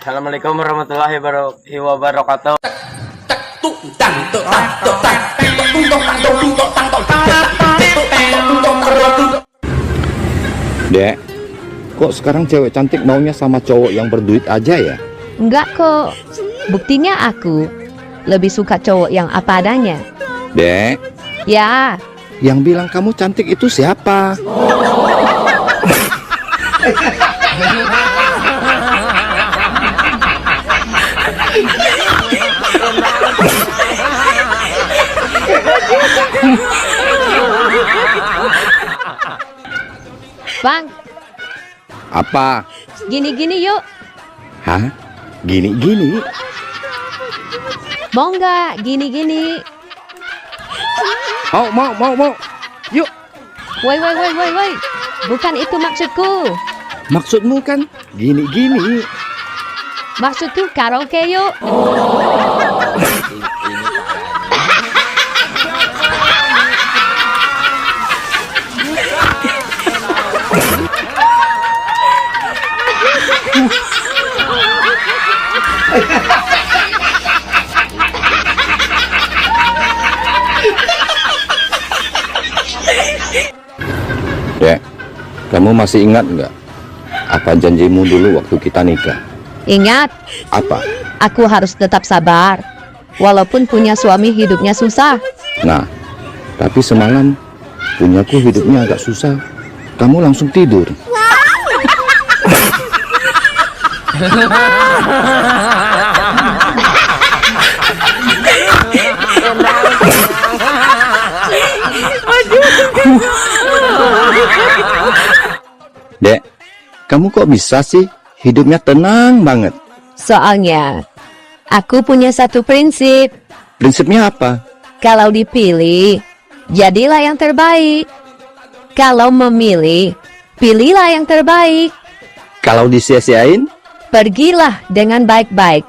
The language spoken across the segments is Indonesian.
Assalamualaikum warahmatullahi wabarakatuh. Dek, kok sekarang cewek cantik maunya sama cowok yang berduit aja ya? Enggak kok. Buktinya aku lebih suka cowok yang apa adanya. Dek, Ya, yang bilang kamu cantik itu siapa? Bang, Apa? gini-gini yuk. Hah? Gini-gini? Mau nggak gini-gini? Mau. Yuk, Woi. Bukan itu maksudku. maksudmu kan gini-gini. Maksudku karaoke yuk. Dek, kamu masih ingat nggak? Apa janjimu dulu waktu kita nikah? Ingat, Apa? aku harus tetap sabar. Walaupun punya suami hidupnya susah. Nah, tapi semalam punyaku hidupnya agak susah. Kamu langsung tidur. Dek, kamu kok bisa sih hidupnya tenang banget? Soalnya, aku punya satu prinsip. Prinsipnya apa? Kalau dipilih, jadilah yang terbaik. Kalau memilih, pilihlah yang terbaik. Kalau disia-siain? Pergilah dengan baik-baik.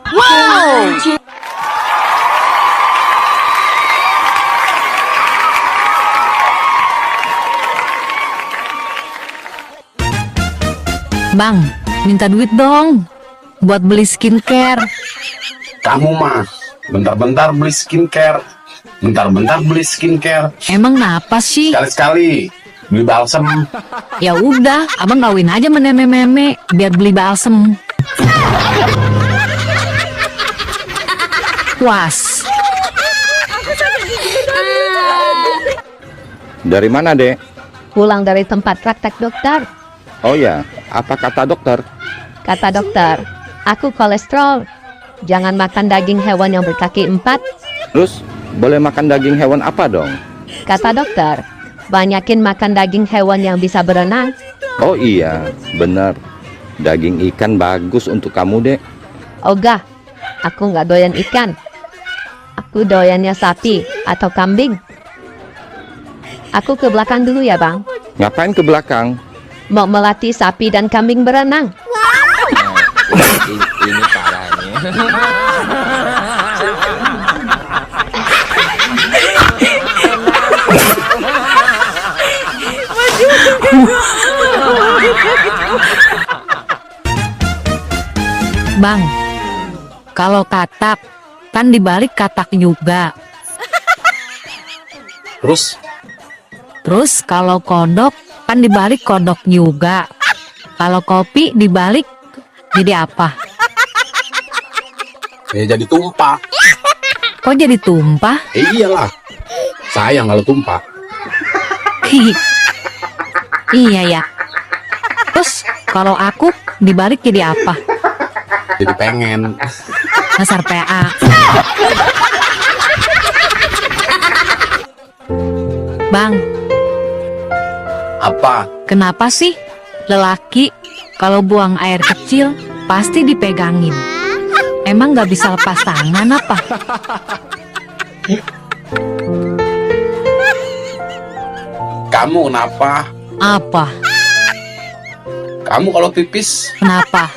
Bang, minta duit dong buat beli skincare. Kamu mah bentar-bentar beli skincare, bentar-bentar beli skincare, Emang kenapa sih? sekali-sekali beli balsem. Ya udah, abang kawin aja sama meme-meme biar beli balsem. Puas. Dari mana, Dek? Pulang dari tempat praktek dokter. Oh ya, apa kata dokter? Kata dokter, aku kolesterol. Jangan makan daging hewan yang berkaki 4. Terus, boleh makan daging hewan apa dong? Kata dokter, banyakin makan daging hewan yang bisa berenang. Oh iya, benar. Daging ikan bagus untuk kamu, Dek. Ogah, aku nggak doyan ikan. Aku doyannya sapi atau kambing. Aku ke belakang dulu ya, Bang. Ngapain ke belakang? Mau melatih sapi dan kambing berenang. Ini parahnya. Bang, kalau katak kan dibalik katak juga. Terus kalau kodok kan dibalik kodok juga. Kalau kopi dibalik jadi apa? Ya jadi tumpah. Kok jadi tumpah? Iyalah, sayang kalau tumpah. Hihi. Iya ya. Terus kalau aku dibalik jadi apa? Jadi pengen. Dasar PA. Bang, Apa? kenapa sih lelaki kalau buang air kecil pasti dipegangin? Emang nggak bisa lepas tangan apa? Kamu kenapa? Apa? Kamu kalau pipis Kenapa?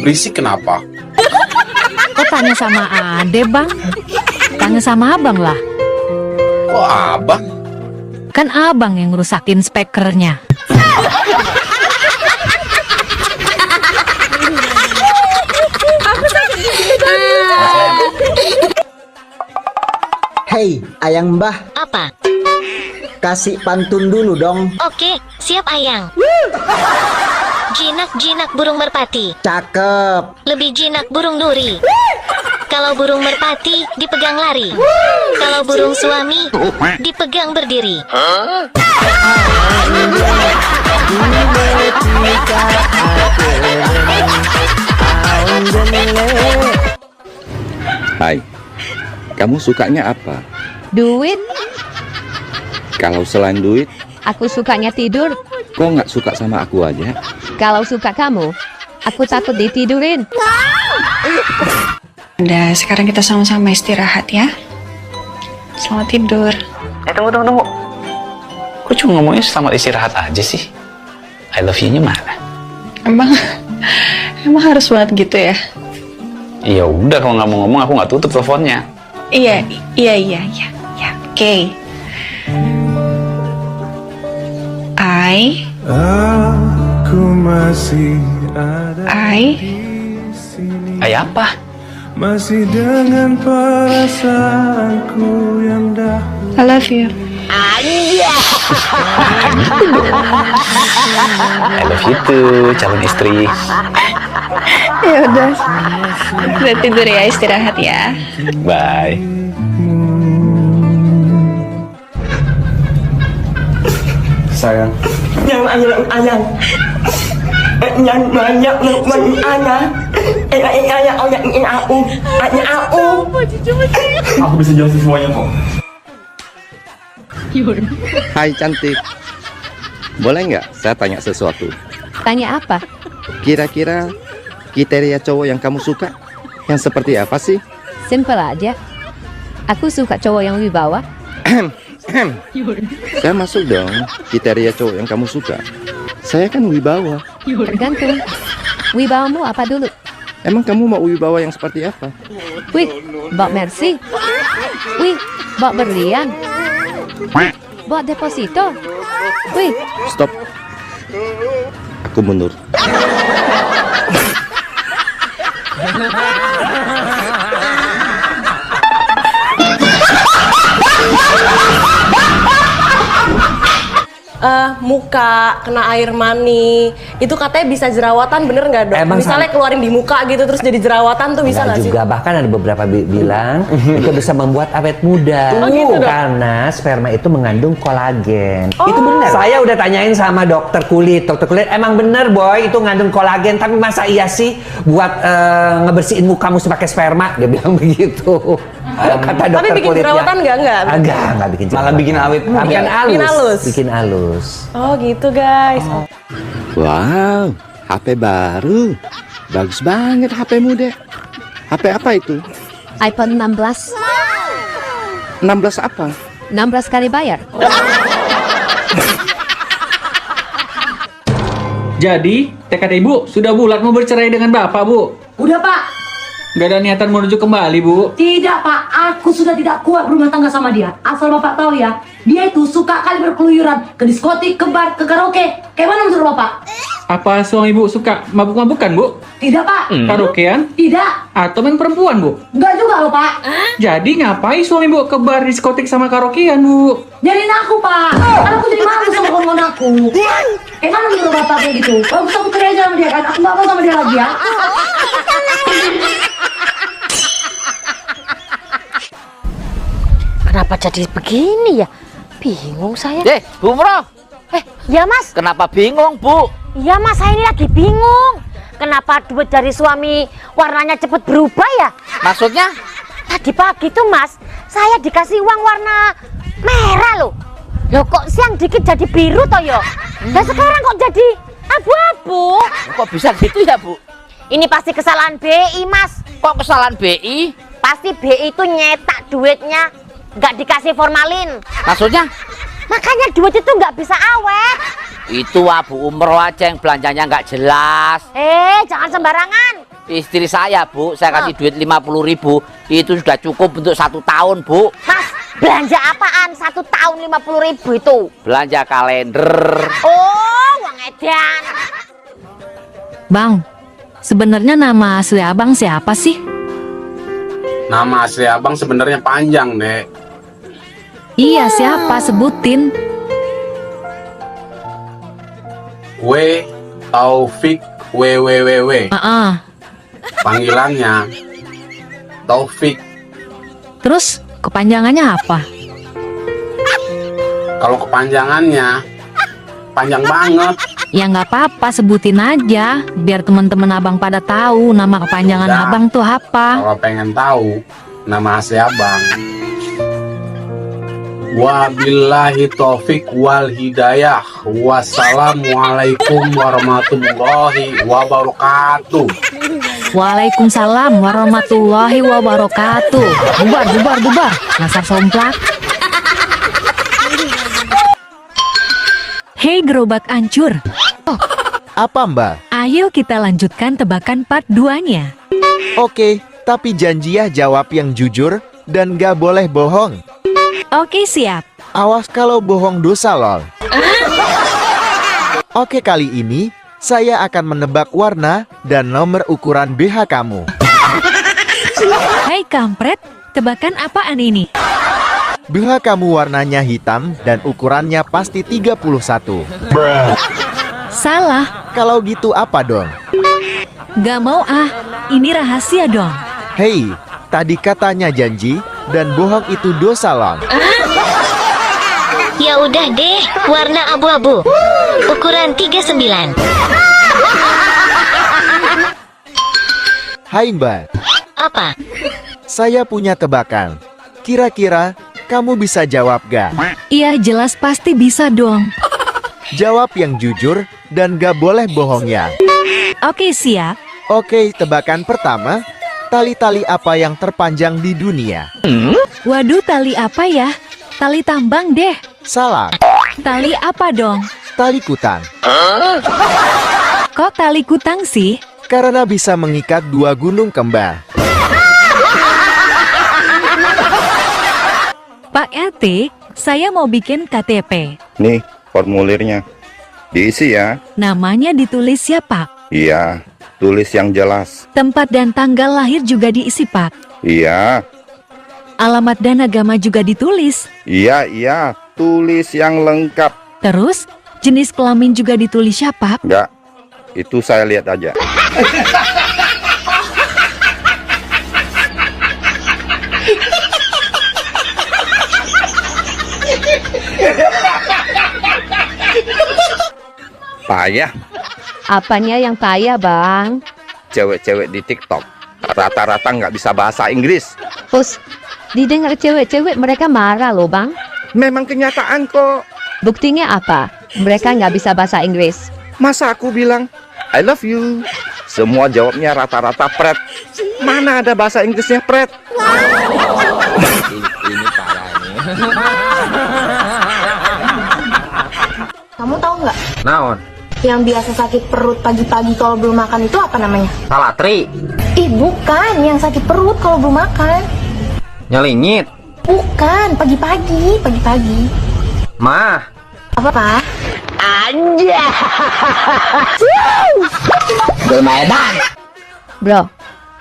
berisik kenapa? Kok tanya sama Ade, Bang? Tanya sama abang lah. Kok abang? Kan abang yang ngerusakin spekernya. Hei, ayang mbah, Apa? kasih pantun dulu dong. Oke, siap ayang. Jinak-jinak burung merpati, Cakep. lebih jinak burung duri. Kalau burung merpati dipegang lari, kalau burung suami dipegang berdiri. Hai, kamu sukanya apa? Duit, Kalau selain duit, aku sukanya tidur. kok nggak suka sama aku aja? Kalau suka kamu, aku takut ditidurin. Udah, sekarang kita sama-sama istirahat ya. Selamat tidur. Tunggu. Kok cuma ngomongnya selamat istirahat aja sih? I love you-nya mana? Emang harus banget gitu ya? Ya udah, kalau nggak mau ngomong aku nggak tutup teleponnya. Iya. Oke. Aku masih ada Ayah apa? masih dengan perasaanku yang dahulu. I love you. I love you too, calon istri. Ya udah. Udah tidur ya, istirahat ya. Bye. Sayang, Ayang. Yang banyak aku bisa jelasin semuanya kok. Hai cantik, boleh nggak saya tanya sesuatu? Tanya apa? Kira-kira kriteria cowok yang kamu suka yang seperti apa sih? Simple aja. Aku suka cowok yang wibawa. Saya masuk dong kriteria cowok yang kamu suka. Saya kan wibawa. Tergantung. Wibawamu apa dulu? Emang kamu mau wibawa yang seperti apa? Wih, bawa Mercy. Wih, bawa berlian. Wih, bawa deposito. Wih, Stop. Aku mundur. muka kena air mani itu katanya bisa jerawatan, bener nggak dok? Emang Misalnya keluarin di muka gitu terus jadi jerawatan tuh bisa nggak sih? juga, bahkan ada beberapa bilang itu bisa membuat awet muda. Oh, gitu, Dok? Karena sperma itu mengandung kolagen. Oh. Itu benar. Saya udah tanyain sama dokter kulit. Dokter kulit emang bener boy itu ngandung kolagen. Tapi masa iya sih buat ngebersihin mukamu pakai sperma? Dia bilang begitu. Kata dokter Tapi bikin kulitnya. jerawatan nggak? Nggak bikin jerawatan. Malah bikin awet muda. Bikin Bikin halus. Bikin halus. Oh gitu guys. Wow, HP baru. Bagus banget HP-mu, Dek. HP apa itu? iPhone 16. 16 apa? 16 kali bayar. Jadi, tekad ibu sudah bulat mau bercerai dengan bapak, Bu? Udah pak. Gak ada niatan menuju kembali, Bu? Tidak pak, aku sudah tidak kuat berumah tangga sama dia. Asal bapak tahu ya, dia itu suka kali berkeluyuran ke diskotik, ke bar, ke karaoke. Kayak mana menurut bapak? Apa suami ibu suka mabuk-mabukan, Bu? Tidak pak. Karaokean? Tidak. Atau main perempuan, Bu? Enggak juga loh pak. Jadi ngapain suami ibu ke bar, diskotik sama karaokean, Bu? Jadiin aku pak. Kan aku jadi malu sama kawan aku. Kayak mana menurut bapak kayak gitu? Bagus aku cerai aja sama dia kan. Aku nggak mau sama dia lagi ya. Kenapa jadi begini ya? Bingung saya. Bu Umroh, Ya mas. kenapa bingung, Bu? Iya mas, saya ini lagi bingung. Kenapa duit dari suami warnanya cepet berubah ya? Maksudnya? Tadi pagi tuh mas, saya dikasih uang warna merah loh. Loh kok siang dikit jadi biru toh yo? Dan sekarang kok jadi abu-abu? Kok bisa gitu ya, Bu? Ini pasti kesalahan BI mas. Kok kesalahan BI? Pasti BI itu nyetak duitnya nggak dikasih formalin. Maksudnya? Makanya duit itu nggak bisa awet. Itu Bu Umroh aja yang belanjanya nggak jelas. Jangan sembarangan. Istri saya, Bu, saya kasih duit 50.000. Itu sudah cukup untuk 1 tahun, Bu. Mas, belanja apaan? 1 tahun 50.000 itu? Belanja kalender. Oh, uang edan. Bang, sebenarnya nama asli abang siapa sih? Nama asli abang sebenarnya panjang, Dek. Iya, siapa? Sebutin. W Taufik WWWW. Panggilannya Taufik. Terus kepanjangannya apa? Kalau kepanjangannya panjang banget. Ya nggak apa-apa, sebutin aja biar teman-teman abang pada tahu nama kepanjangan Udah. abang tuh apa. Kalau pengen tahu nama asli abang, wabillahi taufik wal hidayah. Wassalamualaikum warahmatullahi wabarakatuh. Waalaikumsalam warahmatullahi wabarakatuh. Bubar. Nasar somplak. Hei gerobak ancur. Apa Mbak? Ayo kita lanjutkan tebakan part 2-nya. Oke, tapi janji ya jawab yang jujur dan gak boleh bohong. Oke, siap. Awas kalau bohong dosa lol. Oke, kali ini saya akan menebak warna dan nomor ukuran BH kamu. Hai kampret, tebakan apaan ini? BH kamu warnanya hitam dan ukurannya pasti 31. Salah. Kalau gitu apa dong? Gak mau ah, ini rahasia dong. Hei, tadi katanya janji dan bohong itu dosa lol. Ya udah deh, warna abu-abu. Ukuran 39. Hai Mbak, Apa? saya punya tebakan. Kira-kira kamu bisa jawab gak? Iya jelas pasti bisa dong. Jawab yang jujur dan gak boleh bohong ya. Oke, siap. Oke, tebakan pertama. Tali-tali apa yang terpanjang di dunia? Waduh, tali apa ya? Tali tambang deh. Salah. Tali apa dong? Tali kutang. Kok tali kutang sih? Karena bisa mengikat dua gunung kembar. Pak RT, saya mau bikin KTP. Nih, formulirnya. Diisi ya. Namanya ditulis ya, Pak? Iya, tulis yang jelas. Tempat dan tanggal lahir juga diisi, Pak? Iya, Alamat dan agama juga ditulis. iya, tulis yang lengkap. Terus, jenis kelamin juga ditulis ya, Pak? Enggak, itu saya lihat aja. Payah, Apanya yang payah, Bang? cewek-cewek di TikTok rata-rata nggak bisa bahasa Inggris. Us, didengar cewek-cewek mereka marah loh, Bang. Memang kenyataan kok. Buktinya apa? Mereka nggak bisa bahasa Inggris. Masa aku bilang I love you, semua jawabnya rata-rata pret. Mana ada bahasa Inggrisnya pret? Ini parahnya. Kamu tahu nggak? Naon? Yang biasa sakit perut pagi-pagi kalau belum makan itu apa namanya? Salatri. Ih, bukan. Yang sakit perut kalau belum makan. Nyelingit. Bukan. Pagi-pagi. Mah. Apa, Pak? Aja. Bermaedan. Bro,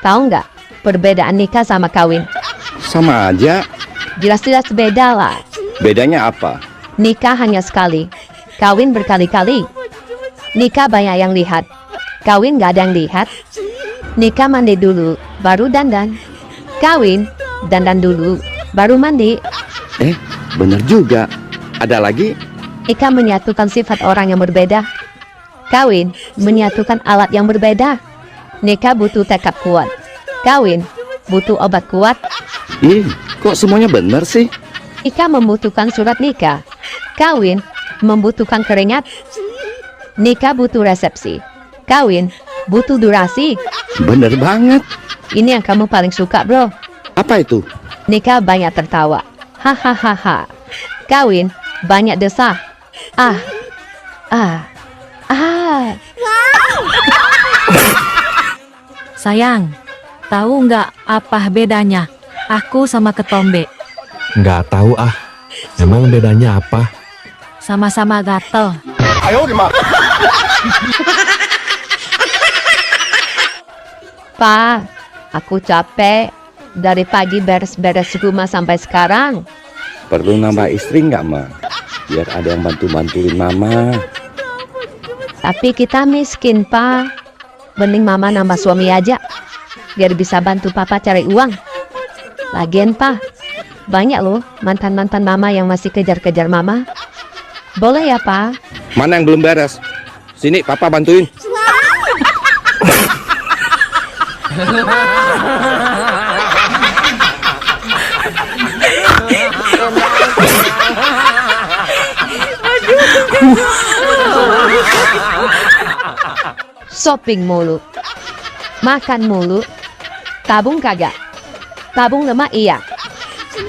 tahu nggak perbedaan nikah sama kawin? Sama aja. Jelas-jelas beda lah. Bedanya apa? Nikah hanya sekali, kawin berkali-kali. Nikah banyak yang lihat, kawin nggak ada yang lihat. Nikah mandi dulu, baru dandan. Kawin, dandan dulu, baru mandi. Bener juga. Ada lagi? Nikah menyatukan sifat orang yang berbeda. Kawin menyatukan alat yang berbeda. Nikah butuh tekad kuat. Kawin butuh obat kuat. Kok semuanya bener sih? Nikah membutuhkan surat nikah. Kawin membutuhkan keringat. Nikah butuh resepsi. Kawin butuh durasi. Bener banget. Ini yang kamu paling suka, bro. Apa itu? Nikah banyak tertawa. Hahaha. Kawin banyak desah. Ah. Sayang, tahu nggak apa bedanya aku sama ketombe? Nggak tahu ah. Emang bedanya apa? Sama-sama gatel. Ayo dimak. Pa, aku capek. Dari pagi beres-beres rumah sampai sekarang. Perlu nambah istri nggak, Ma? Biar ada yang bantu-bantuin Mama. Tapi kita miskin, Pak. Mending Mama nambah suami aja, biar bisa bantu Papa cari uang. Lagian, Pak, banyak loh mantan-mantan Mama yang masih kejar-kejar Mama. Boleh ya, Pak? Mana yang belum beres? Sini, Papa bantuin. Shopping mulu, makan mulu, tabung kagak? Tabung lemak iya.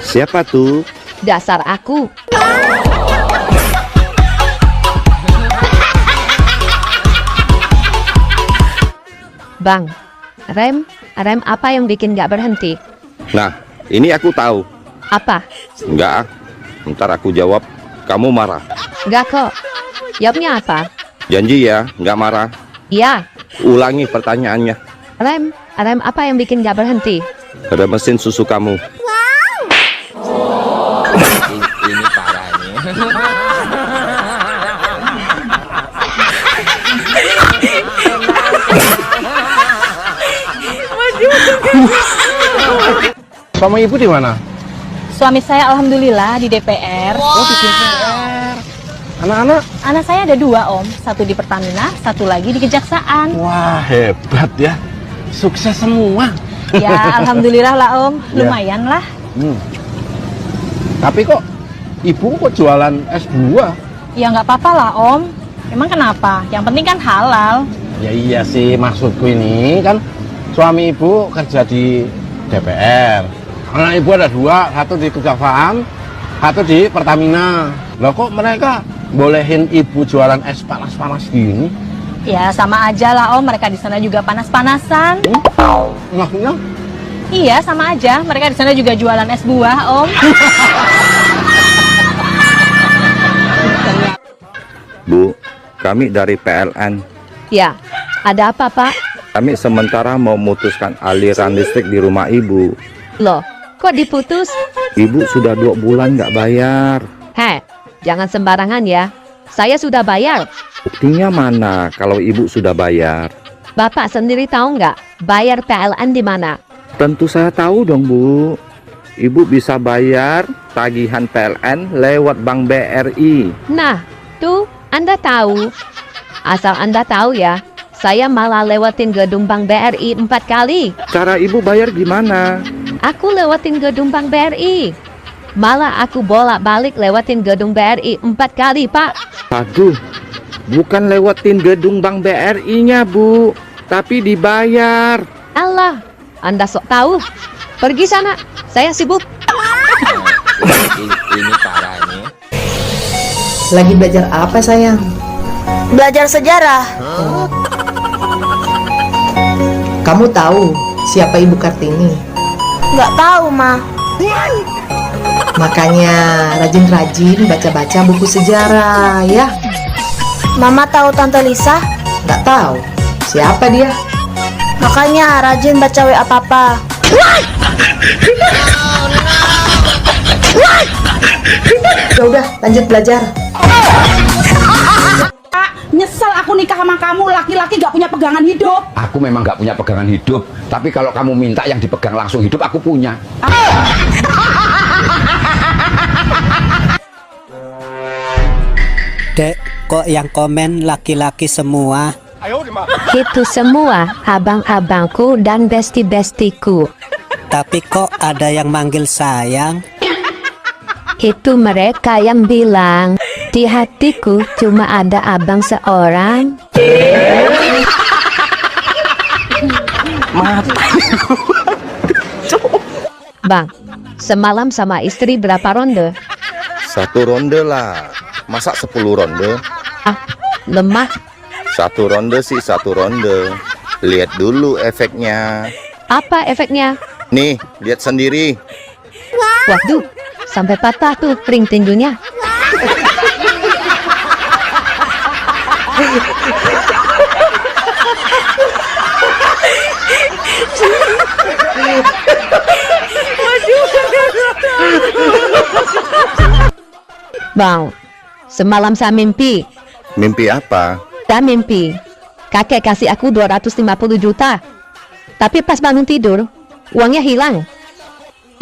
Siapa tuh? Dasar aku. Bang, rem apa yang bikin gak berhenti? Nah, ini aku tahu. Apa? Enggak, ntar aku jawab, kamu marah. Gak kok. Jawabnya apa? Janji ya, nggak marah. Iya. Ulangi pertanyaannya. Rem apa yang bikin gak berhenti? Ada mesin susu kamu. Ini parah nih. Suami ibu di mana? Suami saya alhamdulillah di DPR. Oh, di DPR. Anak-anak? Anak saya ada 2 Om, satu di Pertamina, satu lagi di Kejaksaan. Wah, hebat ya. Sukses semua. Ya, alhamdulillah lah Om, Ya. lumayan lah. Tapi kok ibu kok jualan S2? Ya nggak apa-apa lah Om. Emang kenapa? Yang penting kan halal. Ya iya sih, maksudku ini kan suami ibu kerja di DPR. Anak ibu ada 2, satu di Kejaksaan, satu di Pertamina. Loh kok mereka bolehin ibu jualan es panas-panas gini? Ya sama aja lah Om, mereka di sana juga panas-panasan. Maksudnya? Iya sama aja, mereka di sana juga jualan es buah Om. Bu, kami dari PLN. Ya, ada apa, Pak? Kami sementara mau memutuskan aliran listrik di rumah ibu. Loh, kok diputus? Ibu sudah 2 bulan nggak bayar. Heh, jangan sembarangan ya. Saya sudah bayar. Buktinya mana kalau ibu sudah bayar? Bapak sendiri tahu nggak bayar PLN di mana? Tentu saya tahu dong, Bu. Ibu bisa bayar tagihan PLN lewat Bank BRI. Nah, tuh Anda tahu. Asal Anda tahu ya, saya malah lewatin gedung Bank BRI 4 kali. Cara ibu bayar gimana? Aku lewatin gedung Bank BRI. Malah aku bolak-balik lewatin gedung BRI 4 kali, Pak. Aduh, bukan lewatin gedung Bank BRI-nya, Bu, tapi dibayar. Allah, Anda sok tahu. Pergi sana, saya sibuk. Ini parah nih. Lagi belajar apa sayang? Belajar sejarah. Kamu tahu siapa Ibu Kartini? Nggak tahu, Ma. Makanya rajin-rajin baca-baca buku sejarah ya. Mama tahu Tante Lisa? Nggak tahu. Siapa dia? Makanya rajin baca WA Papa. Ya udah, lanjut belajar. Nyesel aku nikah sama kamu, laki-laki gak punya pegangan hidup. Aku memang gak punya pegangan hidup, tapi kalau kamu minta yang dipegang langsung hidup, aku punya. Dek, kok yang komen laki-laki semua? Itu semua abang-abangku dan besti-bestiku. Tapi kok ada yang manggil sayang? Itu mereka yang bilang, di hatiku cuma ada abang seorang. Bang, semalam sama istri berapa ronde? 1 ronde lah. Masa 10 ronde? Ah, lemah. 1 ronde sih 1 ronde. Lihat dulu efeknya. Apa efeknya? Nih, lihat sendiri. Waduh, sampai patah tuh ring tinjunya. Aduh. Bang, semalam saya mimpi. Mimpi apa? Saya mimpi kakek kasih aku 250 juta. Tapi pas bangun tidur, uangnya hilang.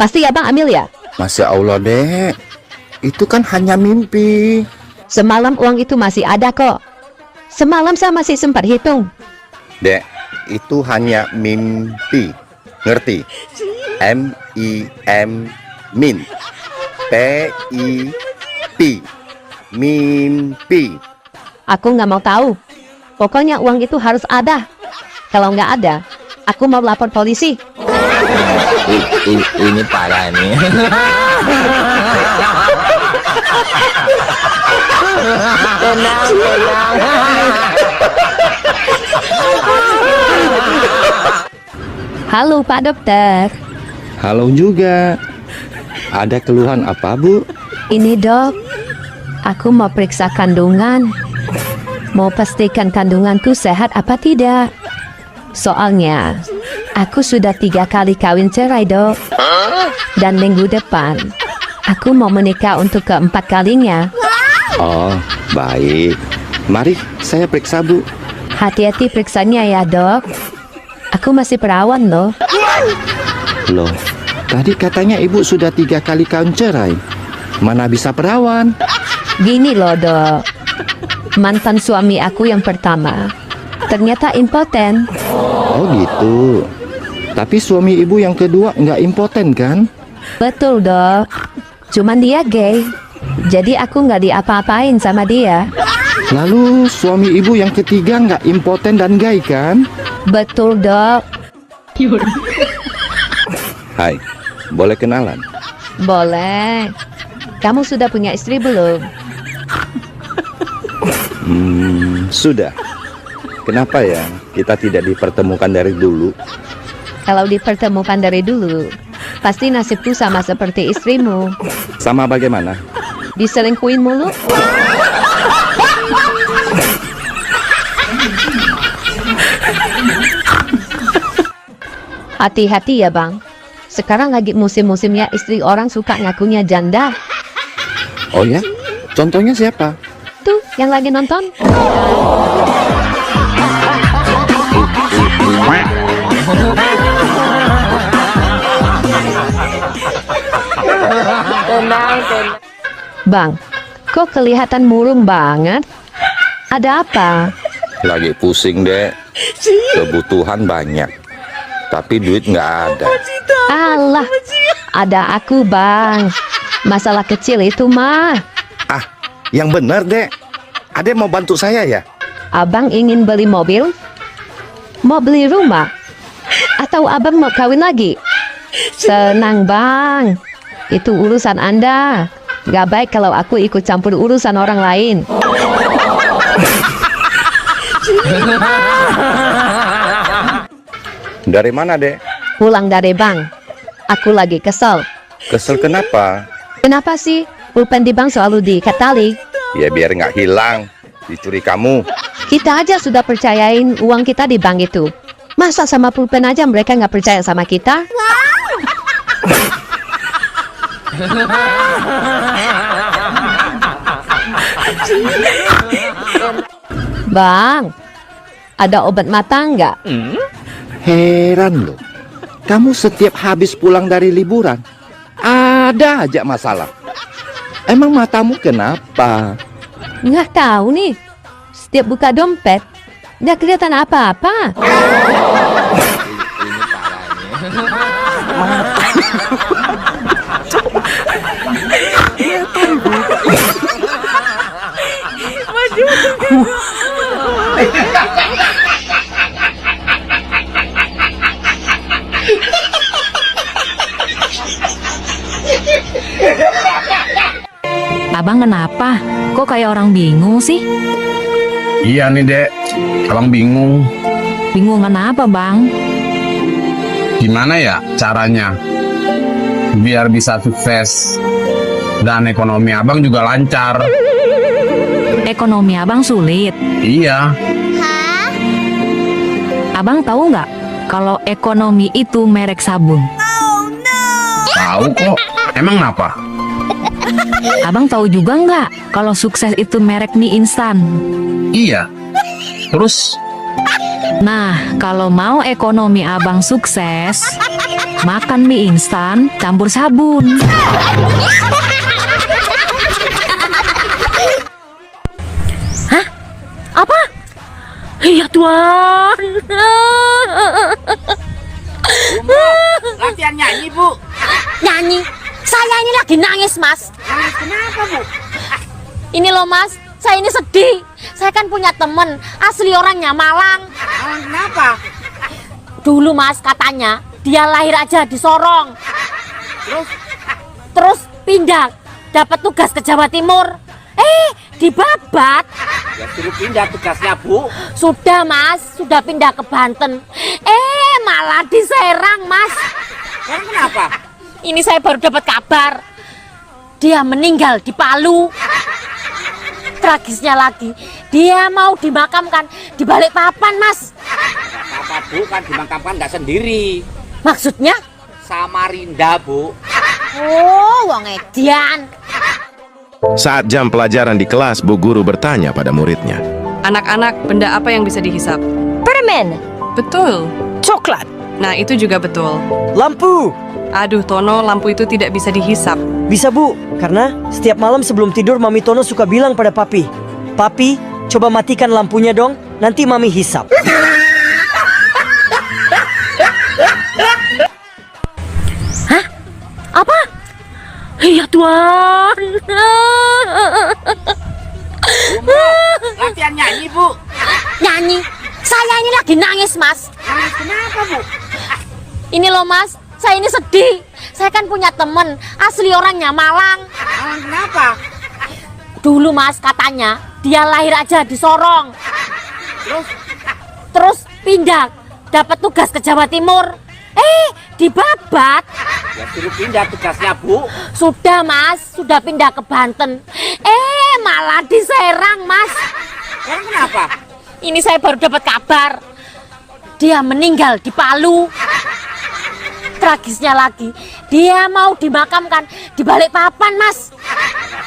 Pasti abang ambil ya? Masya Allah, Dek. Itu kan hanya mimpi. Semalam uang itu masih ada kok. Semalam saya masih sempat hitung. Dek, itu hanya mimpi. Ngerti? M-I-M min. P-I-P. Mimpi. Aku nggak mau tahu. Pokoknya uang itu harus ada. Kalau nggak ada, aku mau lapor polisi. Ini parah nih. Tenang. Halo Pak Dokter. Halo juga. Ada keluhan apa, Bu? Ini dok, aku mau periksa kandungan. Mau pastikan kandunganku sehat apa tidak. Soalnya, aku sudah 3 kali kawin cerai dok. Dan minggu depan, aku mau menikah untuk ke-4 kalinya. Oh, baik. Mari, saya periksa, Bu. Hati-hati periksanya ya dok. Aku masih perawan loh. Loh, tadi katanya Ibu sudah 3 kali kawin cerai. Mana bisa perawan? Gini loh dok, mantan suami aku yang pertama ternyata impoten. Oh gitu. Tapi suami Ibu yang kedua nggak impoten kan? Betul dok, cuman dia gay. Jadi aku nggak diapa-apain sama dia. Lalu suami Ibu yang ketiga nggak impoten dan gay kan? Betul dok. Hai, boleh kenalan? Boleh. Kamu sudah punya istri belum? Sudah. Kenapa ya kita tidak dipertemukan dari dulu? Kalau dipertemukan dari dulu, pasti nasibku sama seperti istrimu. Sama bagaimana? Diselingkuhin mulu. Hati-hati ya bang. Sekarang lagi musim-musimnya istri orang suka ngakunya janda. Oh ya? Contohnya siapa? Tuh, yang lagi nonton. Tenang. Bang, kok kelihatan murung banget? Ada apa? Lagi pusing, Dek. Kebutuhan banyak. Tapi duit nggak ada. Alah, ada aku bang. Masalah kecil itu mah. Ah, yang benar, Dek. Adek mau bantu saya ya? Abang ingin beli mobil? Mau beli rumah? Atau abang mau kawin lagi? Tenang bang, itu urusan Anda. Gak baik kalau aku ikut campur urusan orang lain. Dari mana, Dek? Pulang dari bank. Aku lagi kesel. Kesel kenapa? Kenapa sih? Pulpen di bank selalu diikat tali. Ya biar nggak hilang. Dicuri kamu. Kita aja sudah percayain uang kita di bank itu. Masa sama pulpen aja mereka nggak percaya sama kita? Bang, ada obat mata nggak? Heran loh. Kamu setiap habis pulang dari liburan, ada aja masalah. Emang matamu kenapa? Nggak tahu nih. Setiap buka dompet, nggak kelihatan apa-apa. Abang kenapa? Kok kayak orang bingung sih? Iya nih, Dek. Abang bingung. Bingung kenapa, Bang? Gimana ya caranya biar bisa sukses dan ekonomi abang juga lancar? Ekonomi abang sulit? Iya. Abang tahu nggak kalau ekonomi itu merek sabun? Tahu kok. Emang kenapa? Abang tahu juga nggak kalau sukses itu merek mie instan? Iya. Terus? Nah, kalau mau ekonomi abang sukses, makan mie instan campur sabun. Hah? Apa? Iya Tuhan. Latihan nyanyi, Bu. Nyanyi? Saya ini lagi nangis, Mas. Nangis kenapa, Bu? Ini loh, Mas. Saya ini sedih. Saya kan punya temen, asli orangnya Malang. Malang kenapa? Dulu, Mas, katanya dia lahir aja di Sorong. Terus pindah, dapat tugas ke Jawa Timur. Dibabat. Ya suruh pindah tugasnya, Bu. Sudah, Mas, sudah pindah ke Banten. Malah di Serang, Mas. Serang kenapa? Ini saya baru dapat kabar. Dia meninggal di Palu. Tragisnya lagi, dia mau dimakamkan di Balikpapan, Mas. Apa, Bu, kan dimakamkan nggak sendiri. Maksudnya? Samarinda, Bu. Oh, wong edian. Saat jam pelajaran di kelas, Bu Guru bertanya pada muridnya. Anak-anak, benda apa yang bisa dihisap? Permen. Betul. Coklat. Nah, itu juga betul. Lampu. Aduh, Tono, lampu itu tidak bisa dihisap. Bisa, Bu, karena setiap malam sebelum tidur Mami Tono suka bilang pada Papi, "Papi, coba matikan lampunya dong, nanti Mami hisap." Hah? Apa? Iya Tuhan. Bu, latihan nyanyi, Bu. Nyanyi? Saya ini lagi nangis, Mas. Nangis kenapa, Bu? Ini loh, Mas. Saya ini sedih. Saya kan punya temen, asli orangnya Malang. Malang kenapa? Dulu, Mas, katanya dia lahir aja di Sorong. Terus pindah, dapat tugas ke Jawa Timur. Dibabat. Ya suruh pindah tugasnya, Bu. Sudah, Mas, sudah pindah ke Banten. Malah di Serang, Mas. Serang kenapa? Ini saya baru dapat kabar. Dia meninggal di Palu. Tragisnya lagi, dia mau dimakamkan di Balikpapan, Mas.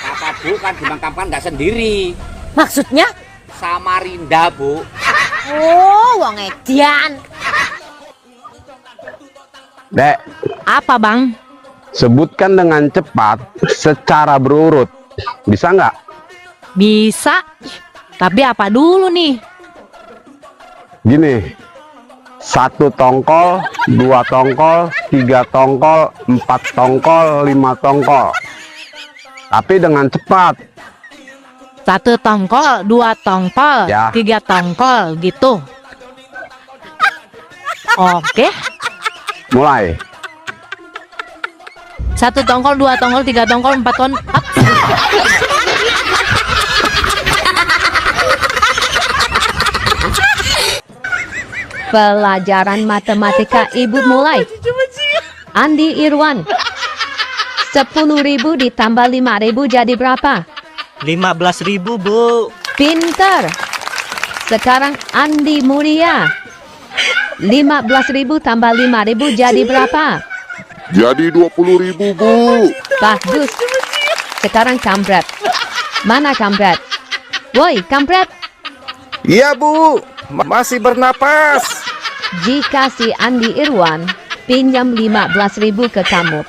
Apa, Bu, kan dimakamkan nggak sendiri. Maksudnya? Samarinda, Bu. Oh, wong edian. Dek, Apa, Bang? sebutkan dengan cepat secara berurut. Bisa nggak? Bisa. Tapi apa dulu nih? Gini, 1 tongkol, 2 tongkol, 3 tongkol, 4 tongkol, 5 tongkol. Tapi dengan cepat. 1 tongkol, 2 tongkol, Ya. 3 tongkol gitu. Oke. Mulai. 1 tongkol, 2 tongkol, 3 tongkol, 4 tongkol. Pelajaran matematika Ibu mulai. Andi Irwan. 10.000 ditambah 5.000 jadi berapa? 15.000, Bu. Pinter. Sekarang Andi Mulia. 15.000 tambah 5.000 jadi berapa? Jadi 20.000, Bu. Bagus. Sekarang Kampret. Mana Kampret? Woi, Kampret. Iya, Bu. Masih bernapas. Jika si Andi Irwan pinjam 15.000 ke kamu,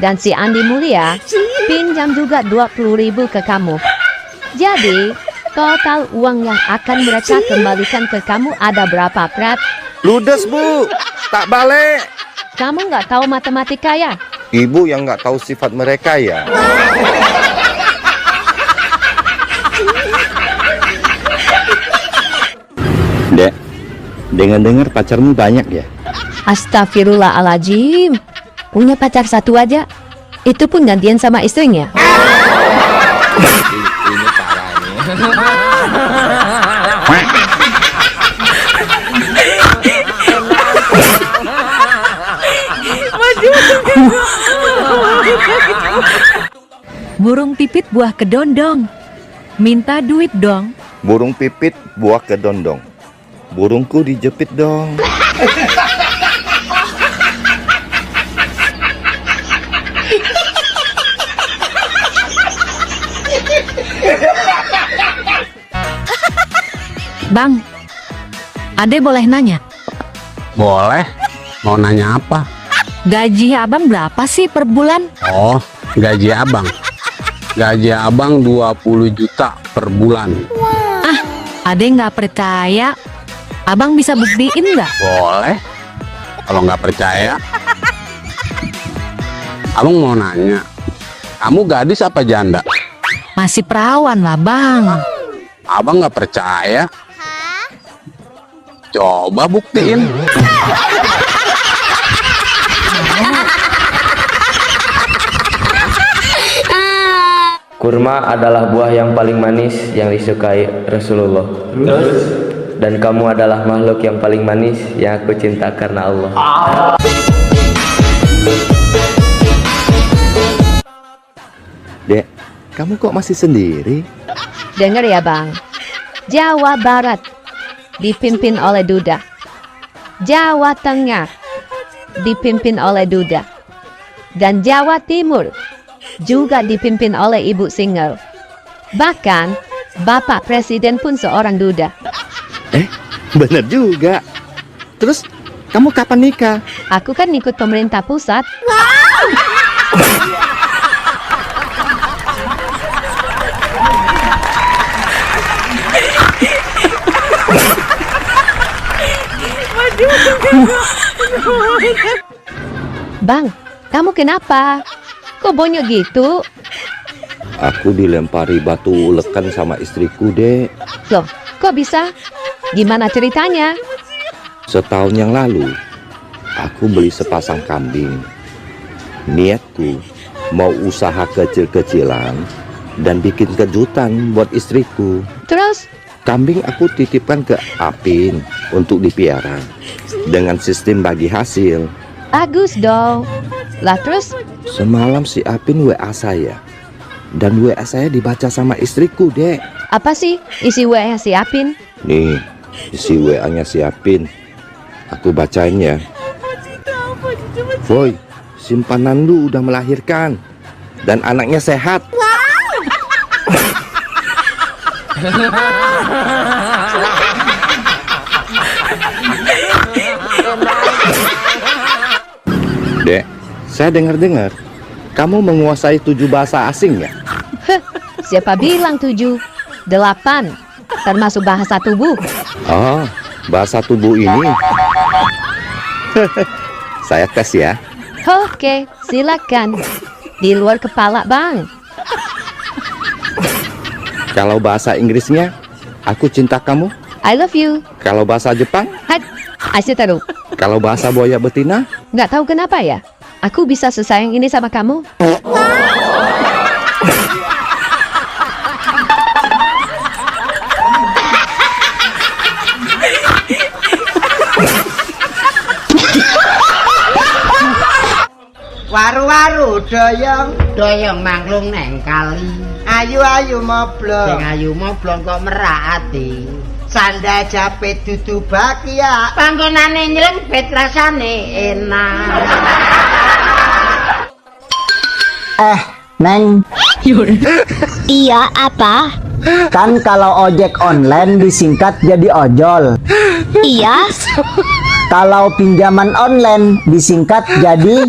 dan si Andi Mulia pinjam juga 20.000 ke kamu, jadi total uang yang akan mereka kembalikan ke kamu ada berapa, Pret? Ludes, Bu. Tak balik. Kamu nggak tahu matematika ya? Ibu yang nggak tahu sifat mereka ya. Dek, dengar-dengar pacarmu banyak ya? Astagfirullahaladzim. Punya pacar 1 aja. Itu pun gantian sama istrinya. Ini parahnya. Burung pipit buah kedondong. Minta duit dong. Burung pipit buah kedondong. Burungku dijepit dong. Bang, Ade boleh nanya? Boleh. Mau nanya apa? Gaji abang berapa sih per bulan? Oh, gaji abang. Gaji abang 20 juta per bulan. Ah, Ade nggak percaya. Abang bisa buktiin nggak? Boleh. Kalau nggak percaya, abang mau nanya, kamu gadis apa janda? Masih perawan lah, Bang. Abang nggak percaya? Coba buktiin. Kurma adalah buah yang paling manis yang disukai Rasulullah. Dan kamu adalah makhluk yang paling manis yang aku cinta karena Allah. Dek, kamu kok masih sendiri? Dengar ya Bang, Jawa Barat dipimpin oleh Duda, Jawa Tengah dipimpin oleh Duda, dan Jawa Timur juga dipimpin oleh Ibu Single. Bahkan Bapak Presiden pun seorang Duda. Bener juga. Terus, kamu kapan nikah? Aku kan ikut pemerintah pusat. Bang, kamu kenapa? Kok bonyok gitu? Aku dilempari batu ulekan sama istriku, Dek. Loh, kok bisa? Gimana ceritanya? Setahun yang lalu, aku beli sepasang kambing. Niatku mau usaha kecil-kecilan dan bikin kejutan buat istriku. Terus? Kambing aku titipkan ke Apin untuk dipiara dengan sistem bagi hasil. Bagus dong. Lah terus? Semalam si Apin WA saya. Dan WA saya dibaca sama istriku, Dek. Apa sih isi WA si Apin? Nih, isi WA-nya si Apin. Aku bacain ya. Boy, simpanan lu udah melahirkan. Dan anaknya sehat. Dek, saya dengar-dengar kamu menguasai 7 bahasa asing ya? Siapa bilang 7? 8, termasuk bahasa tubuh. Oh, bahasa tubuh ini. Saya tes ya. Oke, silakan. Di luar kepala, Bang. Kalau bahasa Inggrisnya, aku cinta kamu. I love you. Kalau bahasa Jepang? Asyitaru. Kalau bahasa buaya betina? Nggak tahu kenapa ya. Aku bisa sesayang ini sama kamu. Waru-waru doyong manglung neng kali. Ayu-ayu moblong, sing ayu moblong kok merak ati. Sanda japit dudu bakia, panggonane nyelempet rasane enak. Neng. Iya, apa? Kan kalau ojek online disingkat jadi ojol. Iya. Kalau pinjaman online disingkat jadi...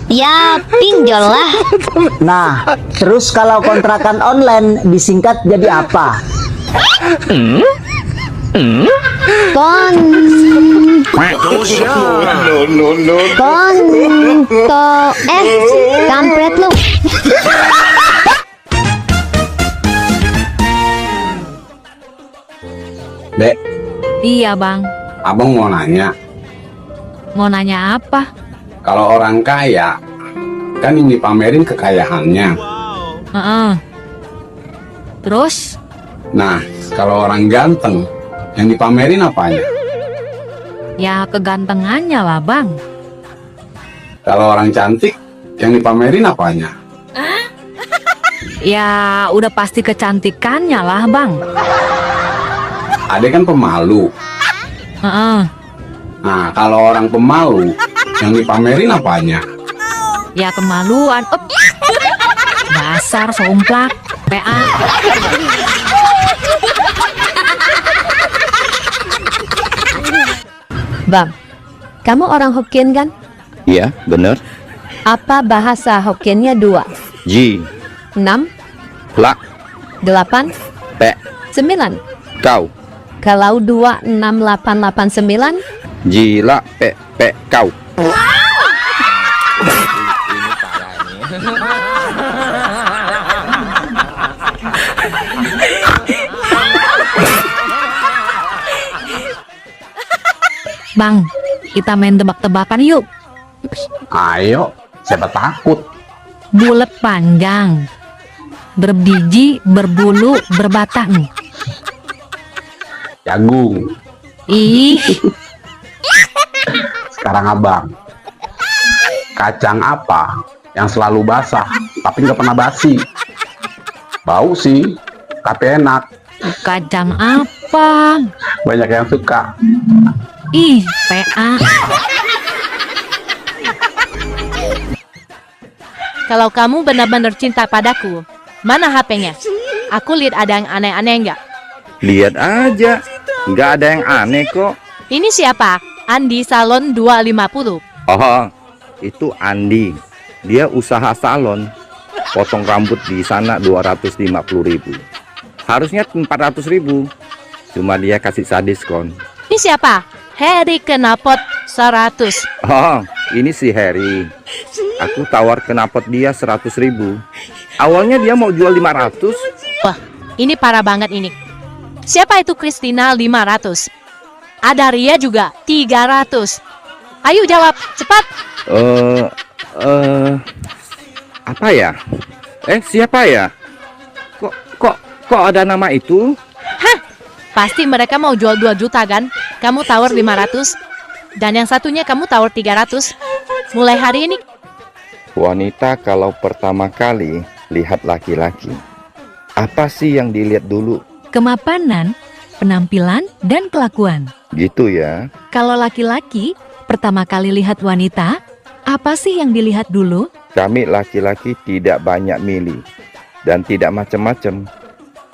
Ya, pinjol lah. Nah, terus kalau kontrakan online disingkat jadi apa? Kampret lu. Dek. Iya, Bang. Abang mau nanya. Mau nanya apa? Kalau orang kaya, kan yang dipamerin kekayaannya. Terus? Nah, kalau orang ganteng, yang dipamerin apanya? Ya kegantengannya lah, Bang. Kalau orang cantik, yang dipamerin apanya? Ya udah pasti kecantikannya lah, Bang. Adek kan pemalu. Nah, kalau orang pemalu, yang dipamerin apanya? Ya kemaluan. Dasar somplak. PA. Bang, kamu orang Hokkien kan? Iya, bener. Apa bahasa Hokkiennya 2? Ji, 6, la, 8, pe, 9. kau. Kalau 2, 6, 8, 8, 9? Ji, la, pe, kau. Bang, kita main tebak-tebakan yuk. Ayo, siapa takut? Bulat panjang, berbiji, berbulu, berbatang. Jagung. Ih, Sekarang abang. Kacang apa yang selalu basah tapi nggak pernah basi? Bau sih, tapi enak. kacang apa? Banyak yang suka. Ih, PA. Kalau kamu benar-benar cinta padaku, mana HP-nya? Aku lihat ada yang aneh-aneh enggak? Lihat aja, nggak ada yang aneh kok. Ini siapa? Andi Salon 250. Oh, itu Andi. Dia usaha salon. Potong rambut di sana 250.000. Harusnya 400.000. Cuma dia kasih saya diskon. Ini siapa? Harry Knalpot 100. Oh, ini si Harry. Aku tawar knalpot dia 100.000. Awalnya dia mau jual 500. Wah, ini parah banget ini. Siapa itu Christina 500? Ada Ria juga 300. Ayo jawab, cepat. Apa ya? Siapa ya? Kok ada nama itu? Hah? Pasti mereka mau jual 2 juta kan? Kamu tawar 500. Dan yang satunya kamu tawar 300. Mulai hari ini. Wanita kalau pertama kali lihat laki-laki, apa sih yang dilihat dulu? Kemapanan, penampilan, dan kelakuan. Gitu ya. Kalau laki-laki pertama kali lihat wanita, apa sih yang dilihat dulu? Kami laki-laki tidak banyak milih dan tidak macam-macam.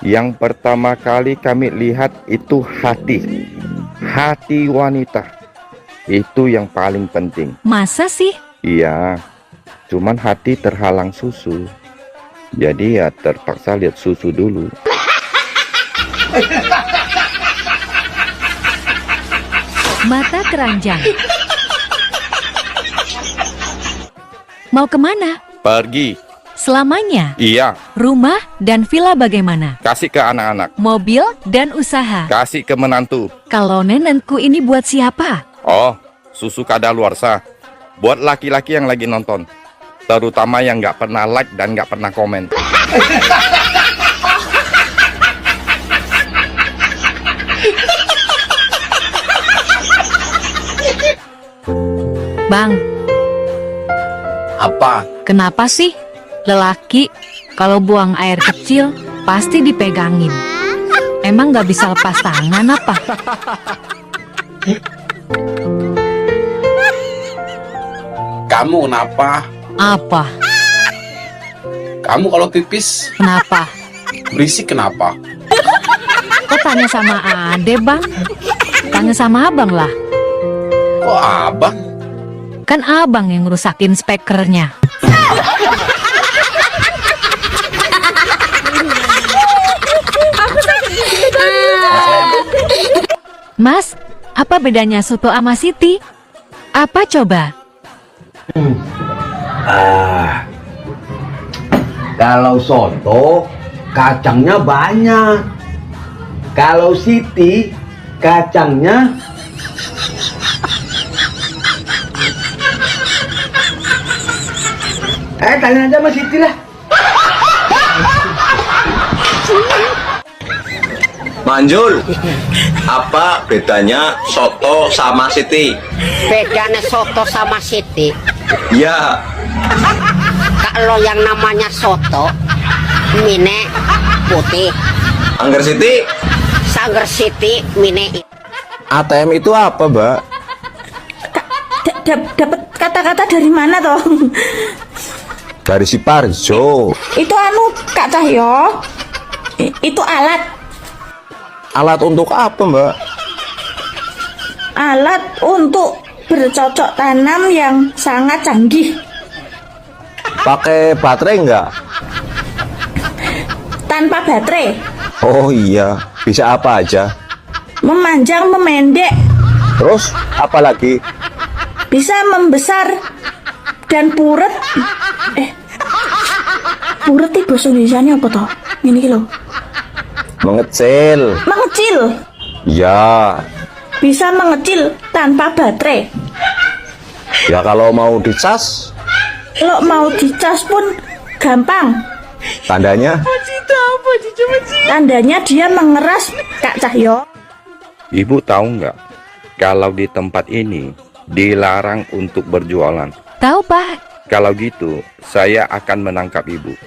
Yang pertama kali kami lihat itu hati. Hati wanita. Itu yang paling penting. Masa sih? Iya. Cuman hati terhalang susu. Jadi ya terpaksa lihat susu dulu. Mata keranjang. Mau kemana? Pergi. Selamanya. Iya. Rumah dan villa bagaimana? Kasih ke anak-anak. Mobil dan usaha. Kasih ke menantu. Kalau nenekku ini buat siapa? Oh, susu kadaluarsa. Buat laki-laki yang lagi nonton. Terutama yang nggak pernah like dan nggak pernah komen. Bang. Apa? Kenapa sih lelaki kalau buang air kecil pasti dipegangin? Emang nggak bisa lepas tangan apa? Kamu kenapa? Apa? Kamu kalau pipis Kenapa? berisik kenapa? Kok tanya sama Ade, Bang? Tanya sama Abang lah. Kok abang? Kan Abang yang ngerusakin speakernya. Mas, apa bedanya soto sama Siti? Apa coba? Kalau soto kacangnya banyak. Kalau Siti kacangnya tanya aja sama Siti lah. Manjul, apa bedanya soto sama Siti? Bedanya soto sama Siti. Ya. Kalau yang namanya soto, mine putih. Angger Siti? Sangger Siti, mine. ATM itu apa, Mbak? Dapat kata-kata dari mana toh? Dari si Parjo. Itu Kak Cahyo. Itu alat. Alat untuk apa, Mbak? alat untuk bercocok tanam yang sangat canggih. Pakai baterai enggak? Tanpa baterai. Oh iya, bisa apa aja? Memanjang, memendek. Terus apa lagi? Bisa membesar dan puret. Puret itu bahasa Indonesianya apa toh? Ini lho. Mengecil. Mengecil. Ya. Bisa mengecil tanpa baterai. Ya kalau mau dicas? Kalau mau dicas pun gampang. Tandanya? Tandanya dia mengeras, Kak Cahyo. Ibu tahu nggak, kalau di tempat ini dilarang untuk berjualan. Tahu, Pak. Kalau gitu, saya akan menangkap ibu.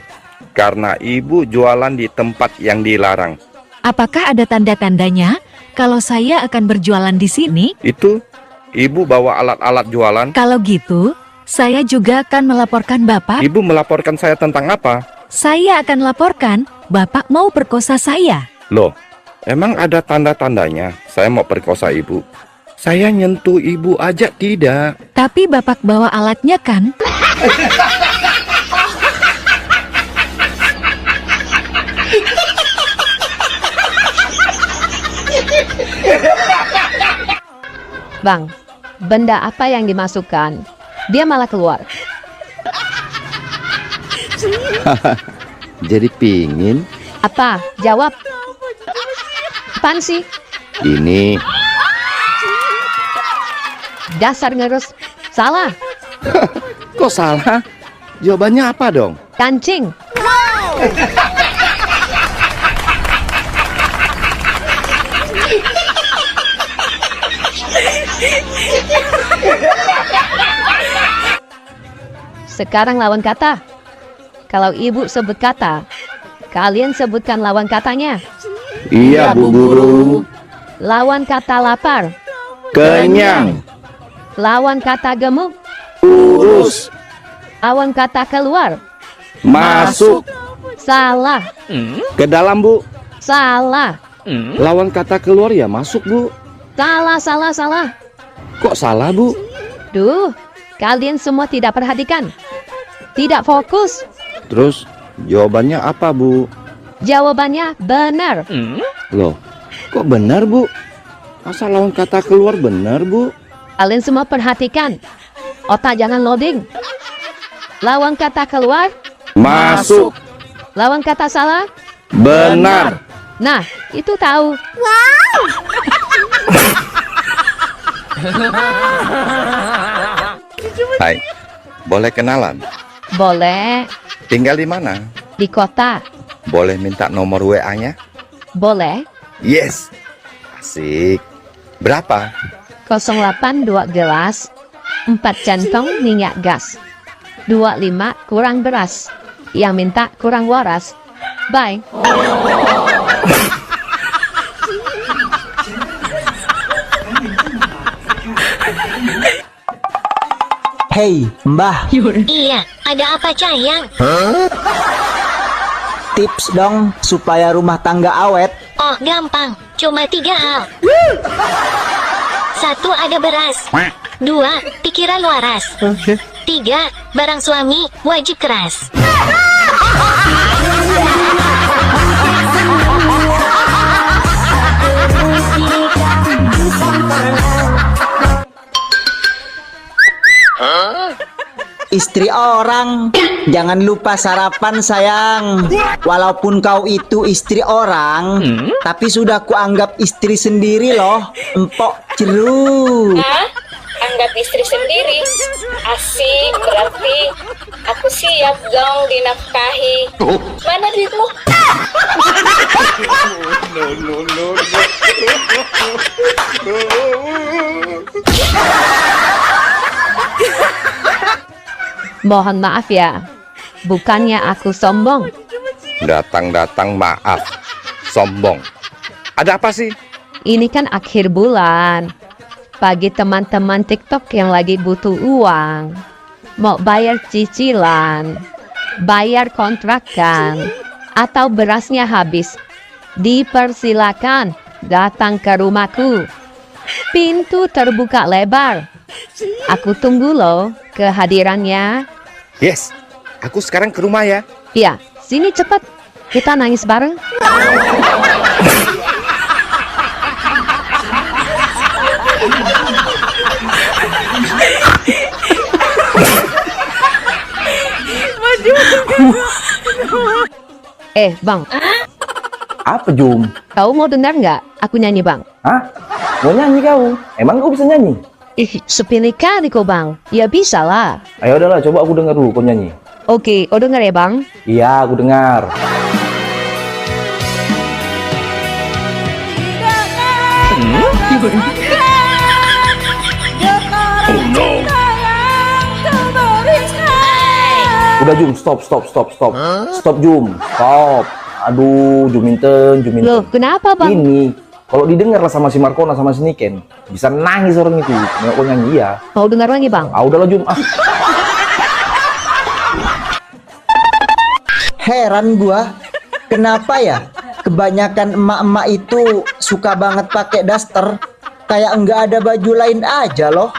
Karena ibu jualan di tempat yang dilarang. Apakah ada tanda-tandanya kalau saya akan berjualan di sini? Itu, ibu bawa alat-alat jualan. Kalau gitu, saya juga akan melaporkan Bapak. Ibu melaporkan saya tentang apa? Saya akan laporkan Bapak mau perkosa saya. Loh, emang ada tanda-tandanya saya mau perkosa ibu? Saya nyentuh ibu aja tidak. Tapi Bapak bawa alatnya kan? Bang, benda apa yang dimasukkan? Dia malah keluar. Jadi pingin? Apa? Jawab. Apaan sih? Ini. Dasar ngerus. Salah. Kok salah? Jawabannya apa dong? Kancing. Sekarang lawan kata. Kalau ibu sebut kata, kalian sebutkan lawan katanya. Iya, Bu Guru. Lawan kata lapar. Kenyang. Lawan kata gemuk. Urus. Lawan kata keluar. Masuk. Salah. Ke dalam, Bu. Salah. Lawan kata keluar ya masuk, Bu. Salah, salah, salah. Kok salah, Bu? Duh, kalian semua tidak perhatikan. Tidak fokus. Terus jawabannya apa, Bu? Jawabannya benar. Loh, kok benar, Bu? Asal lawan kata keluar benar, Bu. Kalian semua perhatikan. Otak jangan loading. Lawan kata keluar. Masuk. Lawan kata salah. Benar. Nah, itu tahu. Hai, boleh kenalan? Boleh. Tinggal di mana? Di kota. Boleh minta nomor WA-nya? Boleh. Yes. Asik. Berapa? 082 gelas, 4 centong minyak gas, 25 kurang beras. Yang minta kurang waras. Bye. Hei, Mbah. Iya, ada apa Cayang? Tips dong supaya rumah tangga awet. Oh, gampang. Cuma 3 hal. 1. Ada beras. 2. Pikiran waras. 3. Barang suami wajib keras. Istri orang, jangan lupa sarapan sayang. Walaupun kau itu istri orang, tapi sudah kuanggap istri sendiri loh. Empok jeru. Anggap istri sendiri. Asik, berarti aku siap dong dinafkahi. Mana duitmu? Mohon maaf ya, bukannya aku sombong. Datang-datang maaf. Sombong. Ada apa sih? Ini kan akhir bulan. Bagi teman-teman TikTok yang lagi butuh uang, mau bayar cicilan, bayar kontrakan, atau berasnya habis, dipersilakan datang ke rumahku. Pintu terbuka lebar. Aku tunggu loh kehadirannya. Yes, aku sekarang ke rumah ya. Iya, sini cepat. Kita nangis bareng. Bang. Apa, Jum? Kau mau dengar nggak aku nyanyi, Bang? Hah? Mau nyanyi kau? Emang kau bisa nyanyi? Sepele kali kau, Bang. Ya bisa lah. Ayo udahlah, coba aku dengar dulu kau nyanyi. Oke, kau dengar ya, Bang? Iya, aku dengar. Udah Jum, stop. Stop Jum, stop. Aduh, Juminten. Loh, kenapa Bang? Ini, kalau didengar lah sama si Markona sama si Niken, bisa nangis orang itu. Nggak kau nyanyi ya. Mau dengar lagi Bang? Udahlah Jum. Heran gua, kenapa ya kebanyakan emak-emak itu suka banget pakai daster, kayak enggak ada baju lain aja loh.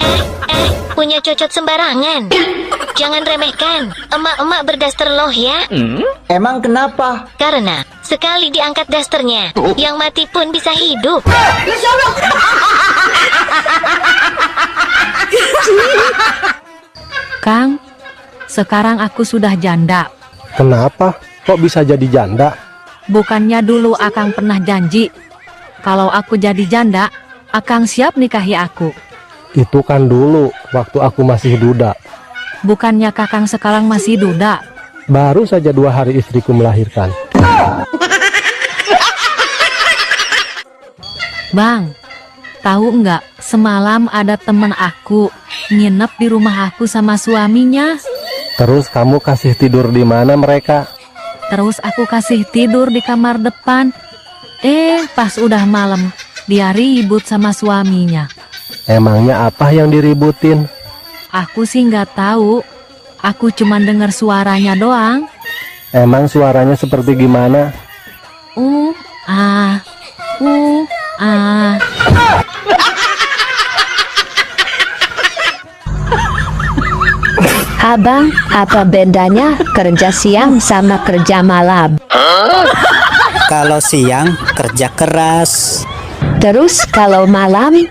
Punya cocot sembarangan. Jangan remehkan, emak-emak berdaster loh ya. Emang kenapa? Karena sekali diangkat dasternya, yang mati pun bisa hidup. Kang, sekarang aku sudah janda. Kenapa? Kok bisa jadi janda? Bukannya dulu Akang pernah janji, kalau aku jadi janda, Akang siap nikahi aku. Itu kan dulu, waktu aku masih duda. Bukannya Kakang sekarang masih duda? Baru saja 2 hari istriku melahirkan. Bang, tahu nggak, semalam ada temen aku nginep di rumah aku sama suaminya. Terus kamu kasih tidur di mana mereka? Terus aku kasih tidur di kamar depan. Pas udah malam, dia ribut sama suaminya. Emangnya apa yang diributin? Aku sih nggak tahu. Aku cuma dengar suaranya doang. Emang suaranya seperti gimana? Abang, apa bedanya kerja siang sama kerja malam? Kalau siang kerja keras. Terus kalau malam?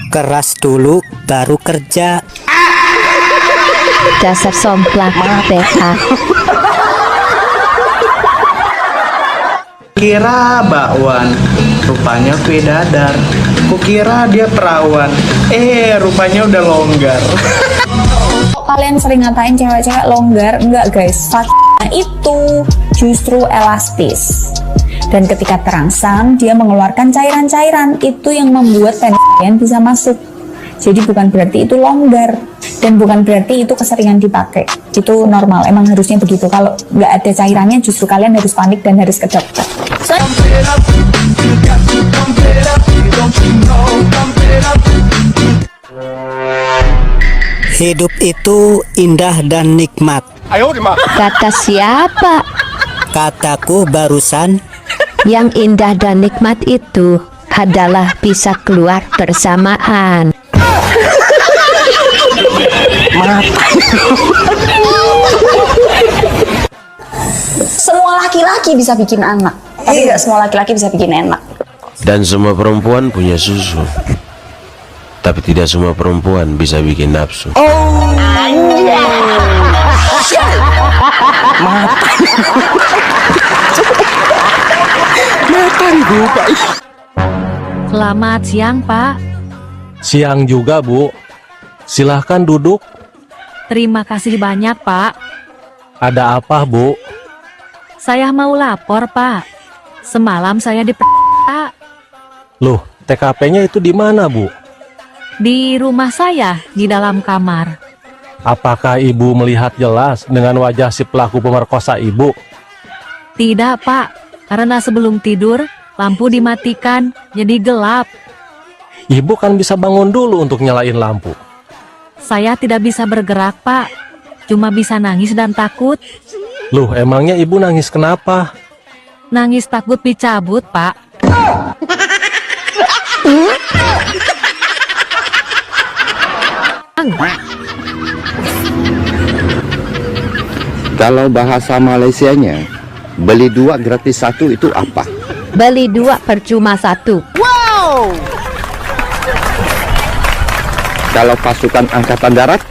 Keras dulu baru kerja. Dasar somplak PH. Kira bakwan, rupanya kue dadar. Kukira dia perawan, rupanya udah longgar. Kalian sering ngatain cewek-cewek longgar, enggak guys, faktanya itu justru elastis. Dan ketika terangsang, dia mengeluarkan cairan-cairan, itu yang membuat penis kalian bisa masuk. Jadi bukan berarti itu longgar, dan bukan berarti itu keseringan dipakai. Itu normal, emang harusnya begitu. Kalau nggak ada cairannya, justru kalian harus panik dan harus ke dokter. Hidup itu indah dan nikmat. Kata siapa? Kataku barusan. Yang indah dan nikmat itu adalah bisa keluar bersamaan. Semua laki-laki bisa bikin anak, tapi nggak semua laki-laki bisa bikin enak. Dan semua perempuan punya susu, tapi tidak semua perempuan bisa bikin nafsu. Selamat siang, Pak. Siang juga, Bu. Silahkan duduk. Terima kasih banyak, Pak. Ada apa, Bu? Saya mau lapor, Pak. Semalam saya diperkosa. Loh, TKP-nya itu di mana, Bu? Di rumah saya, di dalam kamar. Apakah Ibu melihat jelas dengan wajah si pelaku pemerkosa Ibu? Tidak, Pak. Karena sebelum tidur, lampu dimatikan, jadi gelap. Ibu kan bisa bangun dulu untuk nyalain lampu. Saya tidak bisa bergerak, Pak. Cuma bisa nangis dan takut. Loh, emangnya Ibu nangis kenapa? Nangis takut dicabut, Pak. Kalau bahasa Malaysianya, beli 2 gratis 1 itu apa? Beli 2 percuma 1. Wow. Kalau pasukan angkatan darat?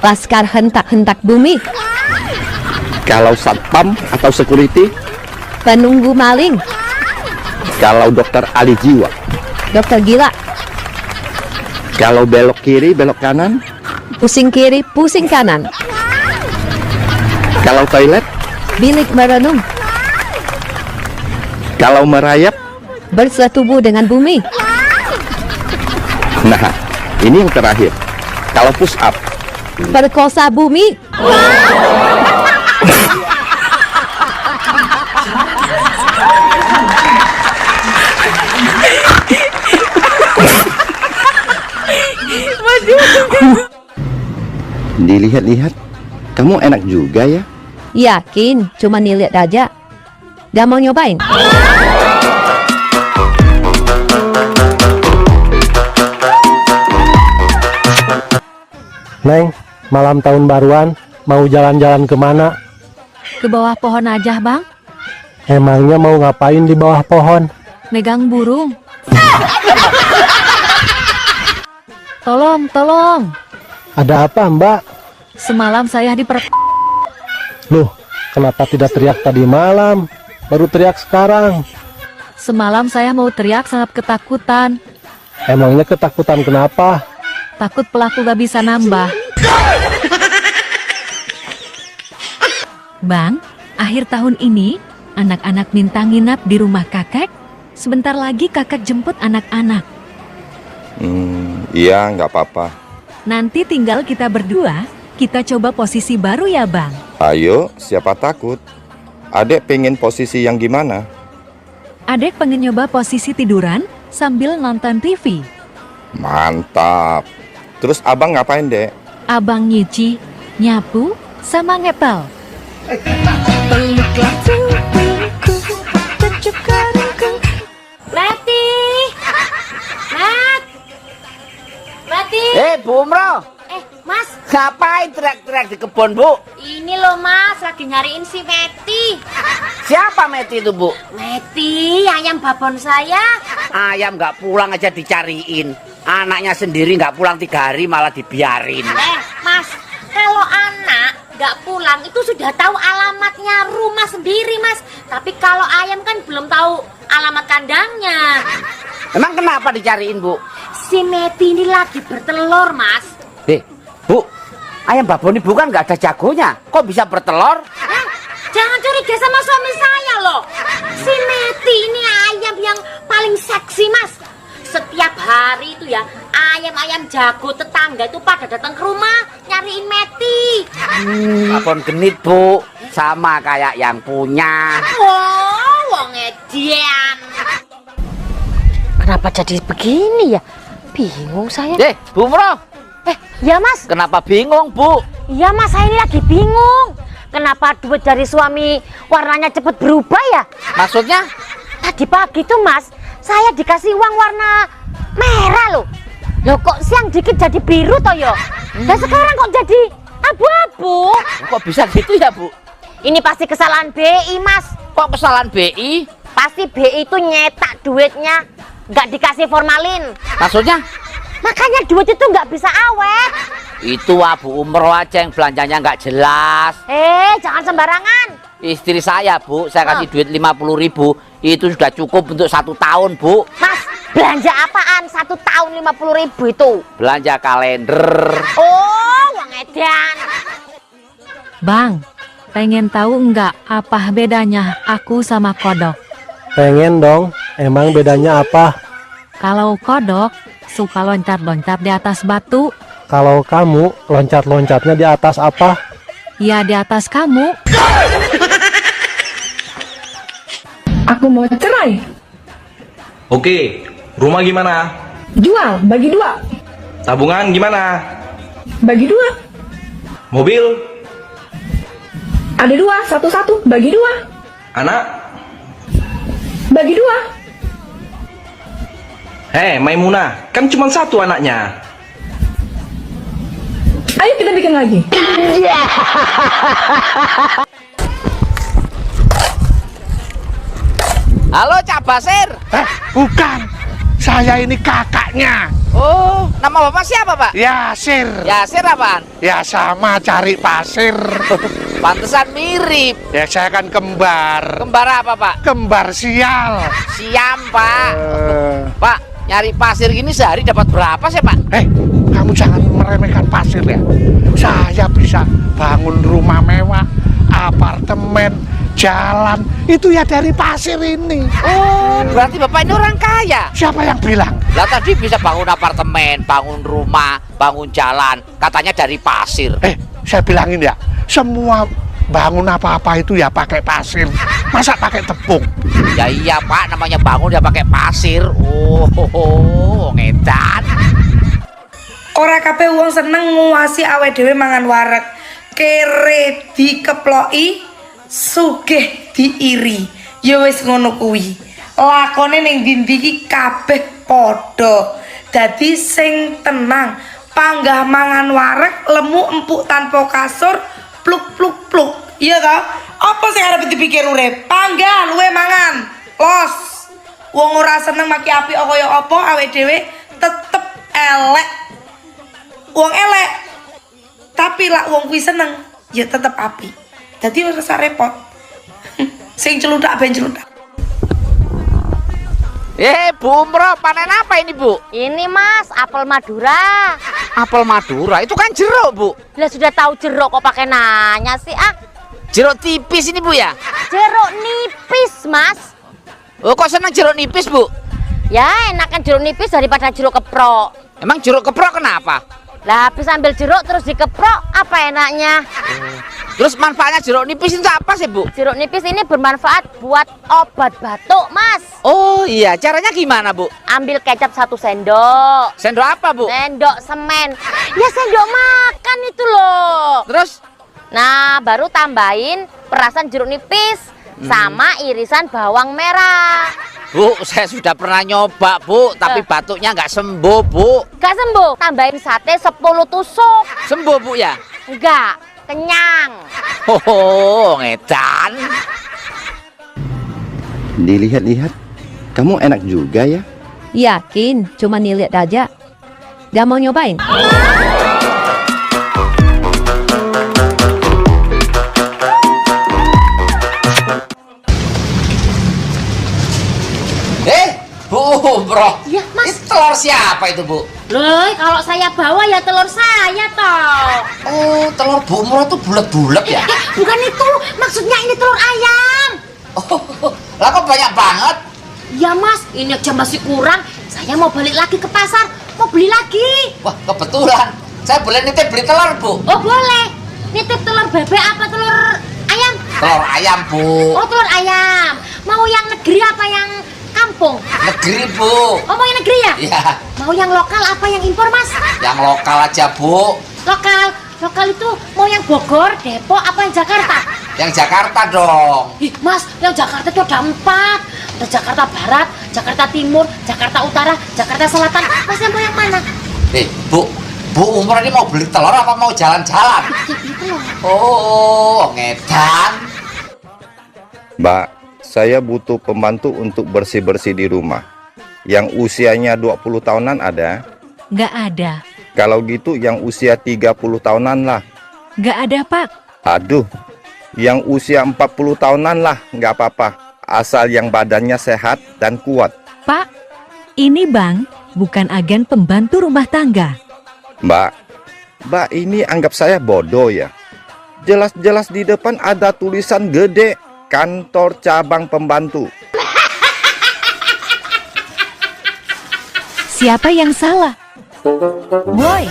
Laskar hentak-hentak bumi. Kalau satpam atau security? Penunggu maling. Kalau dokter ahli jiwa? Dokter gila. Kalau belok kiri, belok kanan? Pusing kiri, pusing kanan. Kalau toilet? Bilik merenung. Kalau merayap? Bersetubuh dengan bumi. Nah, ini yang terakhir. Kalau push up? Perkosa bumi. Dilihat-lihat, kamu enak juga ya? Yakin, cuma nilihat aja. Gak mau nyobain? Neng, malam tahun baruan, mau jalan-jalan kemana? Ke bawah pohon aja, Bang. Emangnya mau ngapain di bawah pohon? Megang burung. Tolong. Ada apa, Mbak? Semalam saya Loh, kenapa tidak teriak tadi malam? Baru teriak sekarang. Semalam saya mau teriak sangat ketakutan. Emangnya ketakutan kenapa? Takut pelaku gak bisa nambah. Bang, akhir tahun ini anak-anak minta nginap di rumah kakek. Sebentar lagi kakek jemput anak-anak. Iya, nggak apa-apa. Nanti tinggal kita berdua, kita coba posisi baru ya, Bang. Ayo, siapa takut? Adek pengen posisi yang gimana? Adek pengen nyoba posisi tiduran sambil nonton TV. Mantap. Terus abang ngapain, Dek? Abang nyuci, nyapu, sama ngepel. Mati! Mati! Bu Umroh. Mas. Ngapain teriak-teriak di kebun, Bu? Ini loh Mas, lagi nyariin si Meti. Siapa Meti itu, Bu? Meti, ayam babon saya. Ayam nggak pulang aja dicariin. Anaknya sendiri nggak pulang 3 hari malah dibiarin. Mas, kalau anak nggak pulang itu sudah tahu alamatnya rumah sendiri, Mas. Tapi kalau ayam kan belum tahu alamat kandangnya. Emang kenapa dicariin, Bu? Si Meti ini lagi bertelur, Mas. Bu, ayam babon ibu kan nggak ada jagonya. Kok bisa bertelur? Jangan curiga sama suami saya loh. Si Meti ini ayam yang paling seksi, Mas. Setiap hari itu ya, ayam-ayam jago tetangga itu pada datang ke rumah nyariin Meti. Babon genit, Bu. Sama kayak yang punya. Oh, wong edian. Kenapa jadi begini ya? Bingung saya. Bu Umroh. Ya Mas. Kenapa bingung, Bu? Iya Mas, saya ini lagi bingung. Kenapa duit dari suami warnanya cepet berubah ya? Maksudnya? Tadi pagi tuh Mas, saya dikasih uang warna merah loh. Loh kok siang dikit jadi biru toh yo? Dan sekarang kok jadi abu-abu? Kok bisa gitu ya, Bu? Ini pasti kesalahan BI, Mas. Kok kesalahan BI? Pasti BI itu nyetak duitnya nggak dikasih formalin. Maksudnya? Makanya duit itu nggak bisa awet. Itu Bu Umroh aja yang belanjanya nggak jelas. Jangan sembarangan. Istri saya, Bu, saya kasih duit 50.000. Itu sudah cukup untuk 1 tahun, Bu. Mas, belanja apaan 1 tahun 50.000 itu? Belanja kalender. Oh, uang edan. Bang, pengen tahu nggak apa bedanya aku sama kodok? Pengen dong, emang bedanya apa? Kalau kodok suka loncat-loncat di atas batu. Kalau kamu loncat-loncatnya di atas apa? Ya di atas kamu. Aku mau cerai. Oke, rumah gimana? Jual, bagi 2. Tabungan gimana? Bagi 2. Mobil? Ada 2, satu-satu, bagi 2. Anak? Bagi 2. Hei, Maimunah, kan cuma satu anaknya. Ayo kita bikin lagi. Halo Cak Basir. Bukan, saya ini kakaknya. Oh, nama bapak siapa pak? Yasir. Yasir apaan? Ya sama cari pasir. Pantesan mirip. Ya saya kan kembar. Kembar apa pak? Kembar sial. Siam pak. Pak, nyari pasir gini sehari dapat berapa sih pak? Kamu jangan meremehkan pasir ya. Saya bisa bangun rumah mewah, apartemen, jalan, itu ya dari pasir ini. Oh, berarti bapak ini orang kaya. Siapa yang bilang? Lah tadi bisa bangun apartemen, bangun rumah, bangun jalan, katanya dari pasir. Saya bilangin ya, semua bangun apa-apa itu ya pakai pasir. Masa pakai tepung? Ya iya pak, namanya bangun ya pakai pasir. Oh, ngedan. Ora kabeh wong seneng nguwasi awake dhewe mangan wareg. Kere dikeploki, sugih diiri. Ya wis ngono kuwi. Lakone ning ndi iki kabeh padha. Dadi sing tenang, panggah mangan wareg, lemu empuk tanpa kasur, pluk. Iya ta? Apa sing arep dipikir urip? Panggah luwe mangan. Los. Wong ora seneng maki apik kaya apa awake dhewe tetep elek. Wong elek tapi lak wong kuwi seneng ya tetep api. Dadi ora usah repot. Sing celudak ben celudak. Bu Umroh, panen apa ini bu? Ini mas, apel Madura. Apel Madura itu kan jeruk bu. Lah sudah tahu jeruk kok pakai nanya sih ah? Jeruk tipis ini bu ya? Jeruk nipis mas. Oh kok seneng jeruk nipis bu? Ya enakan jeruk nipis daripada jeruk keprok. Emang jeruk keprok kenapa? Lah habis ambil jeruk terus dikeprok, apa enaknya? Terus manfaatnya jeruk nipis itu apa sih bu? Jeruk nipis ini bermanfaat buat obat batuk mas. Oh iya, caranya gimana bu? Ambil kecap 1 sendok. Sendok apa bu? Sendok semen. Ya sendok makan itu loh. Terus? Nah baru tambahin perasan jeruk nipis sama irisan bawang merah. Bu, saya sudah pernah nyoba bu, tapi batuknya nggak sembuh bu. Nggak sembuh? Tambahin sate 10 tusuk. Sembuh bu ya? Enggak, kenyang. Oh, ngedan. Dilihat-lihat, kamu enak juga ya? Yakin, cuma nilihat aja. Gak mau nyobain? Bu Umroh, ya, mas. Itu telur siapa itu bu? Loh, kalau saya bawa ya telur saya toh. Oh, telur Bu Umroh tuh bulat-bulat ya? Bukan itu, maksudnya ini telur ayam. Oh, lah kok banyak banget? Ya mas, ini aja masih kurang. Saya mau balik lagi ke pasar, mau beli lagi. Wah, kebetulan. Saya boleh nitip beli telur bu? Oh boleh. Nitip telur bebek apa telur ayam? Telur ayam bu. Oh telur ayam. Mau yang negeri apa yang kampung? Negeri bu. Oh mau yang negeri ya? Iya. Mau yang lokal apa yang impor mas? Yang lokal aja bu. Lokal itu mau yang Bogor, Depok apa yang Jakarta? Yang Jakarta dong. Ih mas, yang Jakarta itu ada 4. Ada Jakarta Barat, Jakarta Timur, Jakarta Utara, Jakarta Selatan. Mas mau yang mana? Bu Umroh ini mau beli telur apa mau jalan-jalan? Oh, ngedan. Mbak, saya butuh pembantu untuk bersih-bersih di rumah. Yang usianya 20 tahunan ada? Nggak ada. Kalau gitu yang usia 30 tahunan lah. Nggak ada, Pak. Aduh, yang usia 40 tahunan lah, nggak apa-apa. Asal yang badannya sehat dan kuat. Pak, ini Bang, bukan agen pembantu rumah tangga. Mbak ini anggap saya bodoh ya? Jelas-jelas di depan ada tulisan gede, kantor cabang pembantu. Siapa yang salah? Boy,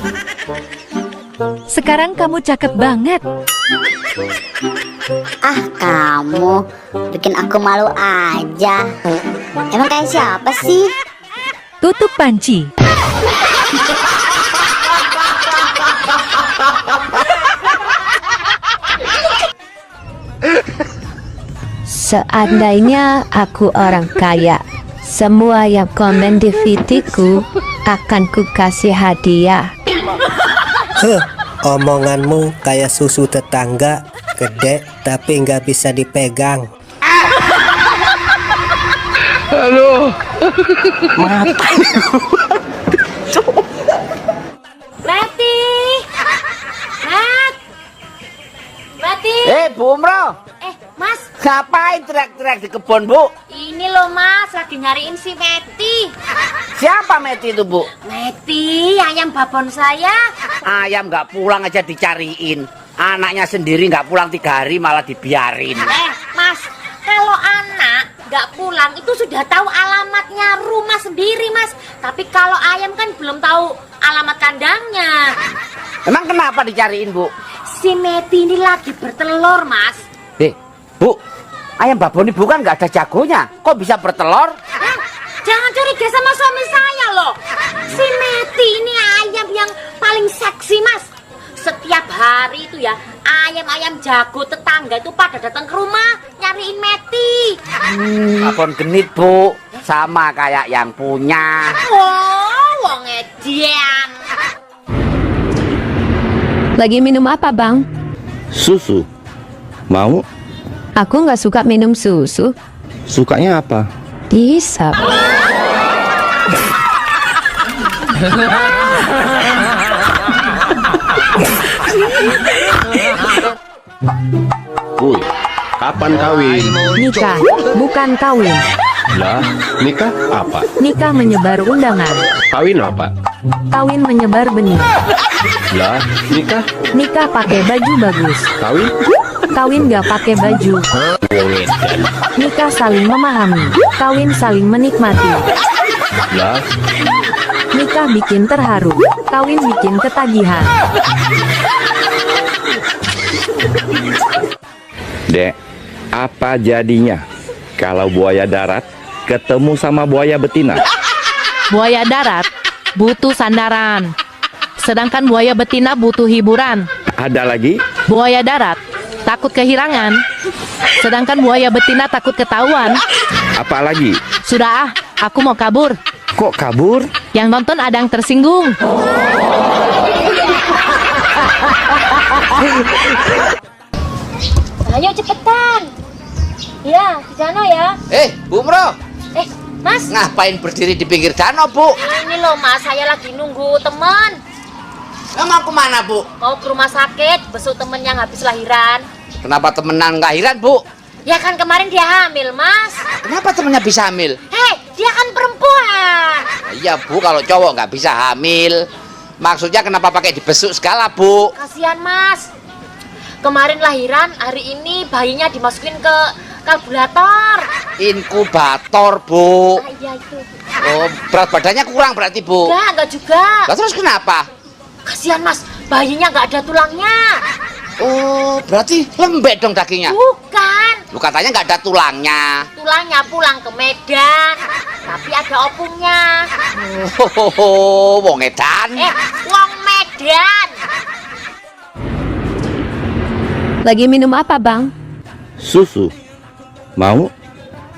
sekarang kamu cakep banget. Ah, kamu bikin aku malu aja. Emang kayak siapa sih? Tutup panci. Seandainya aku orang kaya, Semua yang komen di videoku akan ku kasih hadiah. Omonganmu kayak susu tetangga, gede tapi nggak bisa dipegang. Aduh, mati. Meti, Meti. Bu Umroh. Mas. Ngapain teriak-teriak di kebun, Bu? Ini loh Mas, lagi nyariin si Meti. Siapa Meti itu, Bu? Meti, ayam babon saya. Ayam nggak pulang aja dicariin. Anaknya sendiri nggak pulang 3 hari malah dibiarin. Mas, kalau anak nggak pulang itu sudah tahu alamatnya rumah sendiri, Mas. Tapi kalau ayam kan belum tahu alamat kandangnya. Emang kenapa dicariin, Bu? Si Meti ini lagi bertelur, Mas. Bu, ayam babon ibu kan nggak ada jagonya. Kok bisa bertelur? Jangan curiga sama suami saya loh. Si Meti ini ayam yang paling seksi, Mas. Setiap hari itu ya, ayam-ayam jago tetangga itu pada datang ke rumah nyariin Meti. Babon genit, Bu. Sama kayak yang punya. Oh, wong edian. Lagi minum apa, Bang? Susu. Mau? Aku nggak suka minum susu. Sukanya apa? Dihisap. Wuih, kapan kawin? Nikah, bukan kawin. Lah, nikah apa? Nikah menyebar undangan. Kawin apa? Kawin menyebar benih. Lah, nikah? Nikah pakai baju bagus. Kawin? Kawin gak pakai baju. Wong edan. Nikah saling memahami. Kawin saling menikmati. Lah, Nikah bikin terharu. Kawin bikin ketagihan. Dek, apa jadinya kalau buaya darat ketemu sama buaya betina? Buaya darat butuh sandaran. Sedangkan buaya betina butuh hiburan. Ada lagi? Buaya darat takut kehilangan. Sedangkan buaya betina takut ketahuan. Apalagi? Sudah aku mau kabur. Kok kabur? Yang nonton ada yang tersinggung. Ayo cepetan. Ya, di sana ya. Bu Umroh. Mas. Ngapain berdiri di pinggir danau, Bu? Ini loh Mas, saya lagi nunggu teman. Mau kemana, Bu? Mau ke rumah sakit, besok temen yang habis lahiran. Kenapa temenan lahiran, Bu? Ya kan kemarin dia hamil, Mas. Kenapa temennya bisa hamil? Hei, dia kan perempuan. Iya, Bu, kalau cowok nggak bisa hamil. Maksudnya kenapa pakai dibesuk segala, Bu? Kasihan, Mas. Kemarin lahiran, hari ini bayinya dimasukin ke kalkulator. Inkubator, Bu. Iya itu. Oh, berat badannya kurang berarti, Bu? Enggak juga. Lah terus kenapa? Kasihan, Mas, bayinya nggak ada tulangnya. Oh, berarti lembek dong dagingnya? Bukan. Lu katanya nggak ada tulangnya. Tulangnya pulang ke Medan, tapi ada opungnya. Oh, wong edan. Wong Medan. Lagi minum apa, Bang? Susu. Mau?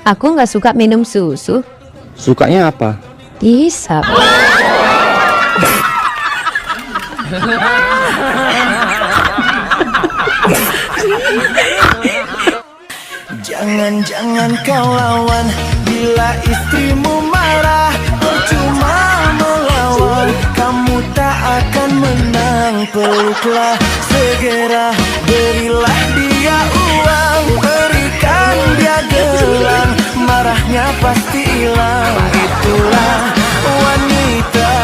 Aku nggak suka minum susu. Sukanya apa? Dihisap. Jangan-jangan kau lawan bila istrimu marah. Percuma melawan, kamu tak akan menang. Peluklah segera, berilah dia uang, berikan dia gelang, marahnya pasti hilang. Itulah wanita.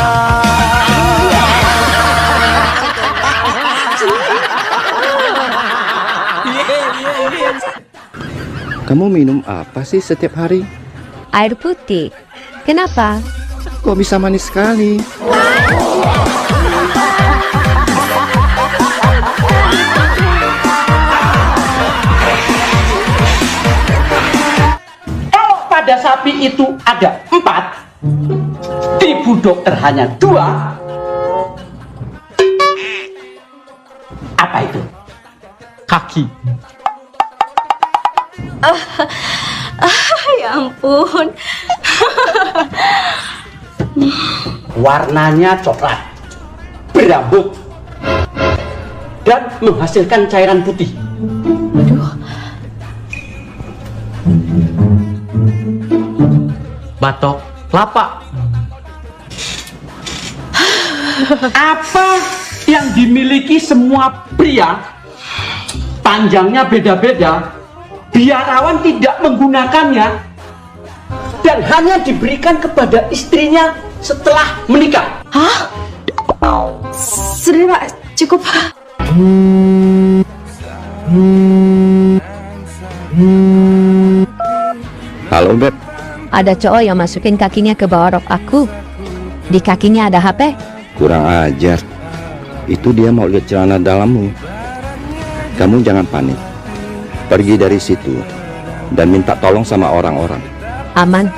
Kamu minum apa sih setiap hari? Air putih. Kenapa? Kok bisa manis sekali? Kalau pada sapi itu ada 4, di budok hanya 2, apa itu? Kaki. Ya ampun. Warnanya coklat, berambut, dan menghasilkan cairan putih. Batok kelapa. Apa yang dimiliki semua pria, panjangnya beda-beda, biarawan tidak menggunakannya, dan hanya diberikan kepada istrinya setelah menikah. Hah? Sudah Pak, cukup. Halo Beb. Ada cowok yang masukin kakinya ke bawah rok aku. Di kakinya ada HP. Kurang ajar. Itu dia mau lihat celana dalammu. Kamu jangan panik. Pergi dari situ dan minta tolong sama orang-orang. Aman.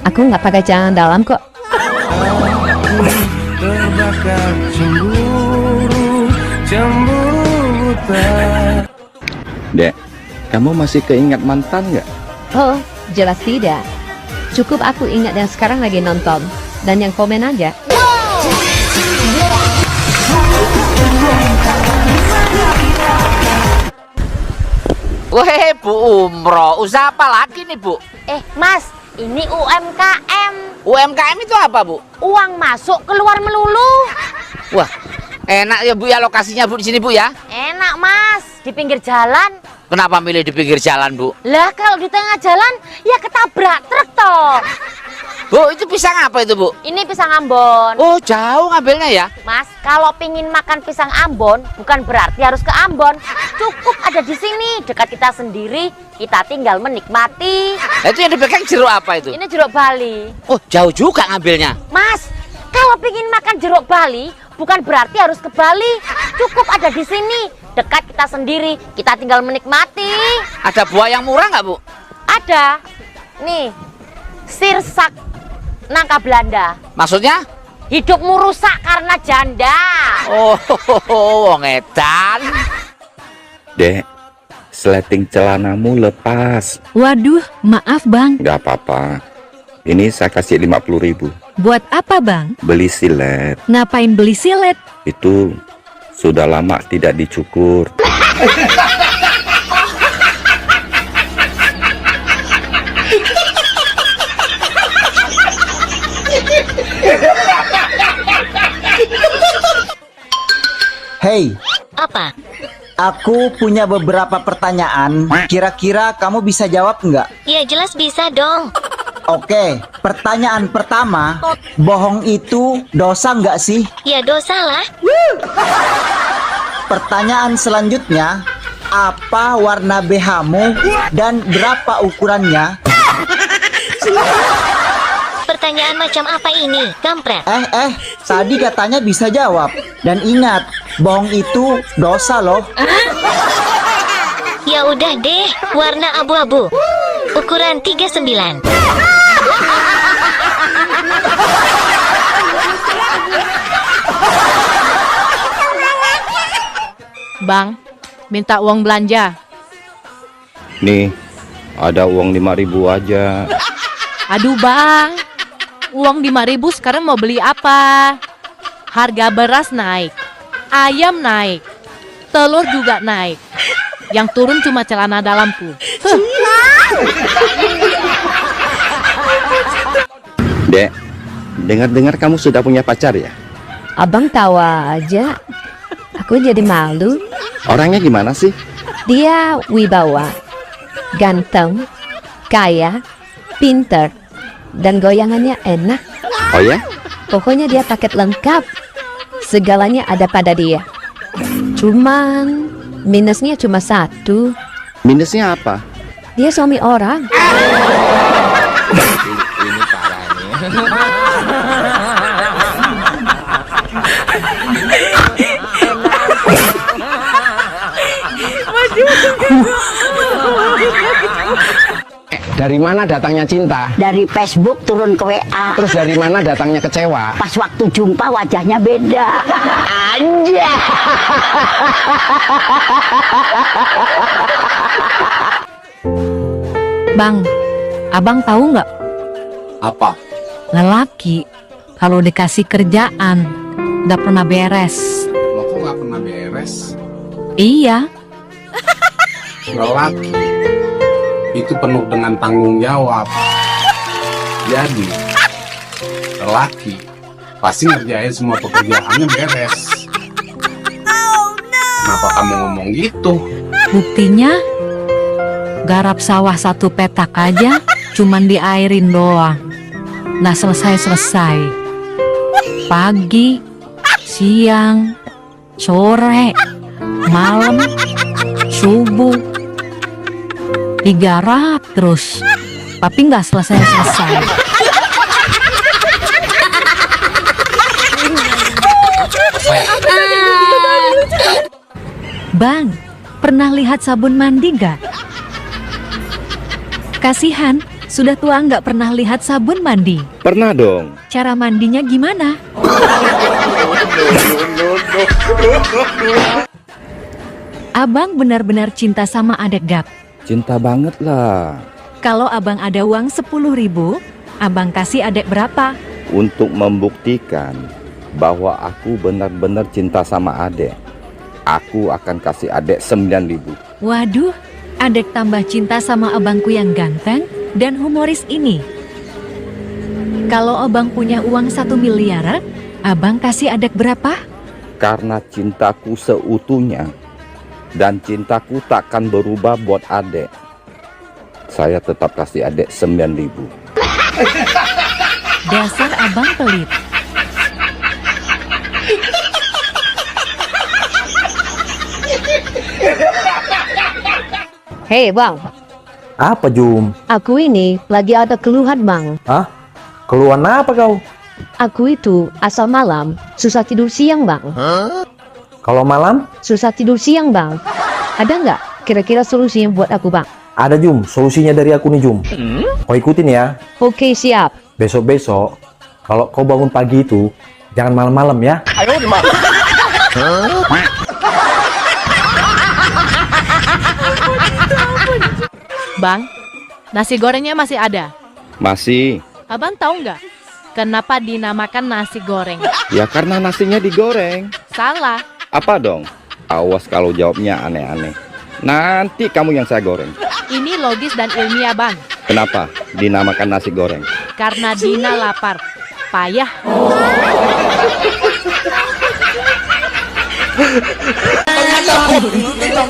Aku nggak pakai celana dalam kok. Terbakar cemburu buta. Dek, kamu masih keingat mantan nggak? Oh, jelas tidak. Cukup aku ingat yang sekarang lagi nonton. Dan yang komen aja. Weh, Bu Umroh, usaha apa lagi nih, Bu? Mas, ini UMKM. UMKM itu apa, Bu? Uang masuk keluar melulu. Wah, enak ya, Bu, ya lokasinya, Bu, di sini, Bu, ya? Enak, Mas, di pinggir jalan. Kenapa milih di pinggir jalan, Bu? Lah, kalau di tengah jalan, ya ketabrak truk toh. Bu, itu pisang apa itu, Bu? Ini pisang Ambon. Oh, jauh ngambilnya ya? Mas, kalau pingin makan pisang Ambon, bukan berarti harus ke Ambon. Cukup ada di sini, dekat kita sendiri, kita tinggal menikmati. Nah, itu yang dipegang jeruk apa itu? Ini jeruk Bali. Oh, jauh juga ngambilnya. Mas, kalau pingin makan jeruk Bali, bukan berarti harus ke Bali. Cukup ada di sini, dekat kita sendiri, kita tinggal menikmati. Ada buah yang murah nggak, Bu? Ada. Nih, sirsak nangka Belanda. Maksudnya? Hidupmu rusak karena janda. Oh, wong edan. Dek, sleting celanamu lepas. Waduh, maaf Bang. Gak apa-apa. Ini saya kasih 50.000. Buat apa Bang? Beli silet. Ngapain beli silet? Itu sudah lama tidak dicukur. Hei, Apa? aku punya beberapa pertanyaan. Kira-kira kamu bisa jawab nggak? Ya jelas bisa dong. Oke, pertanyaan pertama, bohong itu dosa nggak sih? Ya dosa lah. Pertanyaan selanjutnya, apa warna BH-mu dan berapa ukurannya? Pertanyaan macam apa ini, kampret? Tadi katanya bisa jawab. Dan ingat, bohong itu dosa loh. Ya udah deh, warna abu-abu. Ukuran 39. Bang, minta uang belanja. Nih, ada uang 5.000 aja. Aduh bang, uang 5.000 sekarang mau beli apa? Harga beras naik, ayam naik, telur juga naik. Yang turun cuma celana dalamku. Dek, dengar-dengar kamu sudah punya pacar ya? Abang tawa aja. Aku jadi malu. Orangnya gimana sih? Dia wibawa, ganteng, kaya, pinter, dan goyangannya enak. Oh ya? Pokoknya dia paket lengkap. Segalanya ada pada dia. Cuman minusnya cuma satu. Minusnya apa? Dia suami orang. Ini parahnya. Dari mana datangnya cinta? Dari Facebook turun ke WA. Terus dari mana datangnya kecewa? Pas waktu jumpa wajahnya beda. Aja. Bang, abang tahu nggak? Apa? Lelaki kalau dikasih kerjaan nggak pernah beres. Lo kok nggak pernah beres? Iya, Lelaki itu penuh dengan tanggung jawab. Jadi, lelaki pasti ngerjain semua pekerjaannya beres. Kenapa kamu ngomong gitu? buktinya garap sawah 1 petak aja cuman diairin doang. Nah selesai. Pagi, siang, sore, malam, subuh, digarap terus, tapi nggak selesai. Bang, pernah lihat sabun mandi gak? Kasihan, sudah tua nggak pernah lihat sabun mandi. Pernah dong. Cara mandinya gimana? Abang benar-benar cinta sama adek gak? Cinta banget lah. Kalau abang ada uang 10.000, abang kasih adek berapa? Untuk membuktikan bahwa aku benar-benar cinta sama adek, aku akan kasih adek 9.000. Waduh, adek tambah cinta sama abangku yang ganteng dan humoris ini. Kalau abang punya uang 1 miliar, abang kasih adek berapa? Karena cintaku seutuhnya dan cintaku takkan berubah buat adek, saya tetap kasih adek 9.000. Dasar abang pelit. Hei bang, Apa Jum? aku ini lagi ada keluhan bang. Hah? Keluhan apa kau? Aku itu asal malam susah tidur siang bang. Kalau malam? Susah tidur siang bang. Ada nggak kira-kira solusinya buat aku bang? Ada Jum, solusinya dari aku nih Jum. Kau ikutin ya. Oke siap. Besok-besok, kalau kau bangun pagi itu, jangan malam-malam ya. Bang, nasi gorengnya masih ada. Masih. Abang tahu nggak kenapa dinamakan nasi goreng? Ya karena nasinya digoreng. Salah. Apa dong? Awas kalau jawabnya aneh-aneh. Nanti kamu yang saya goreng. Ini logis dan ilmiah bang. Kenapa dinamakan nasi goreng? Karena Dina lapar. Payah. Tolong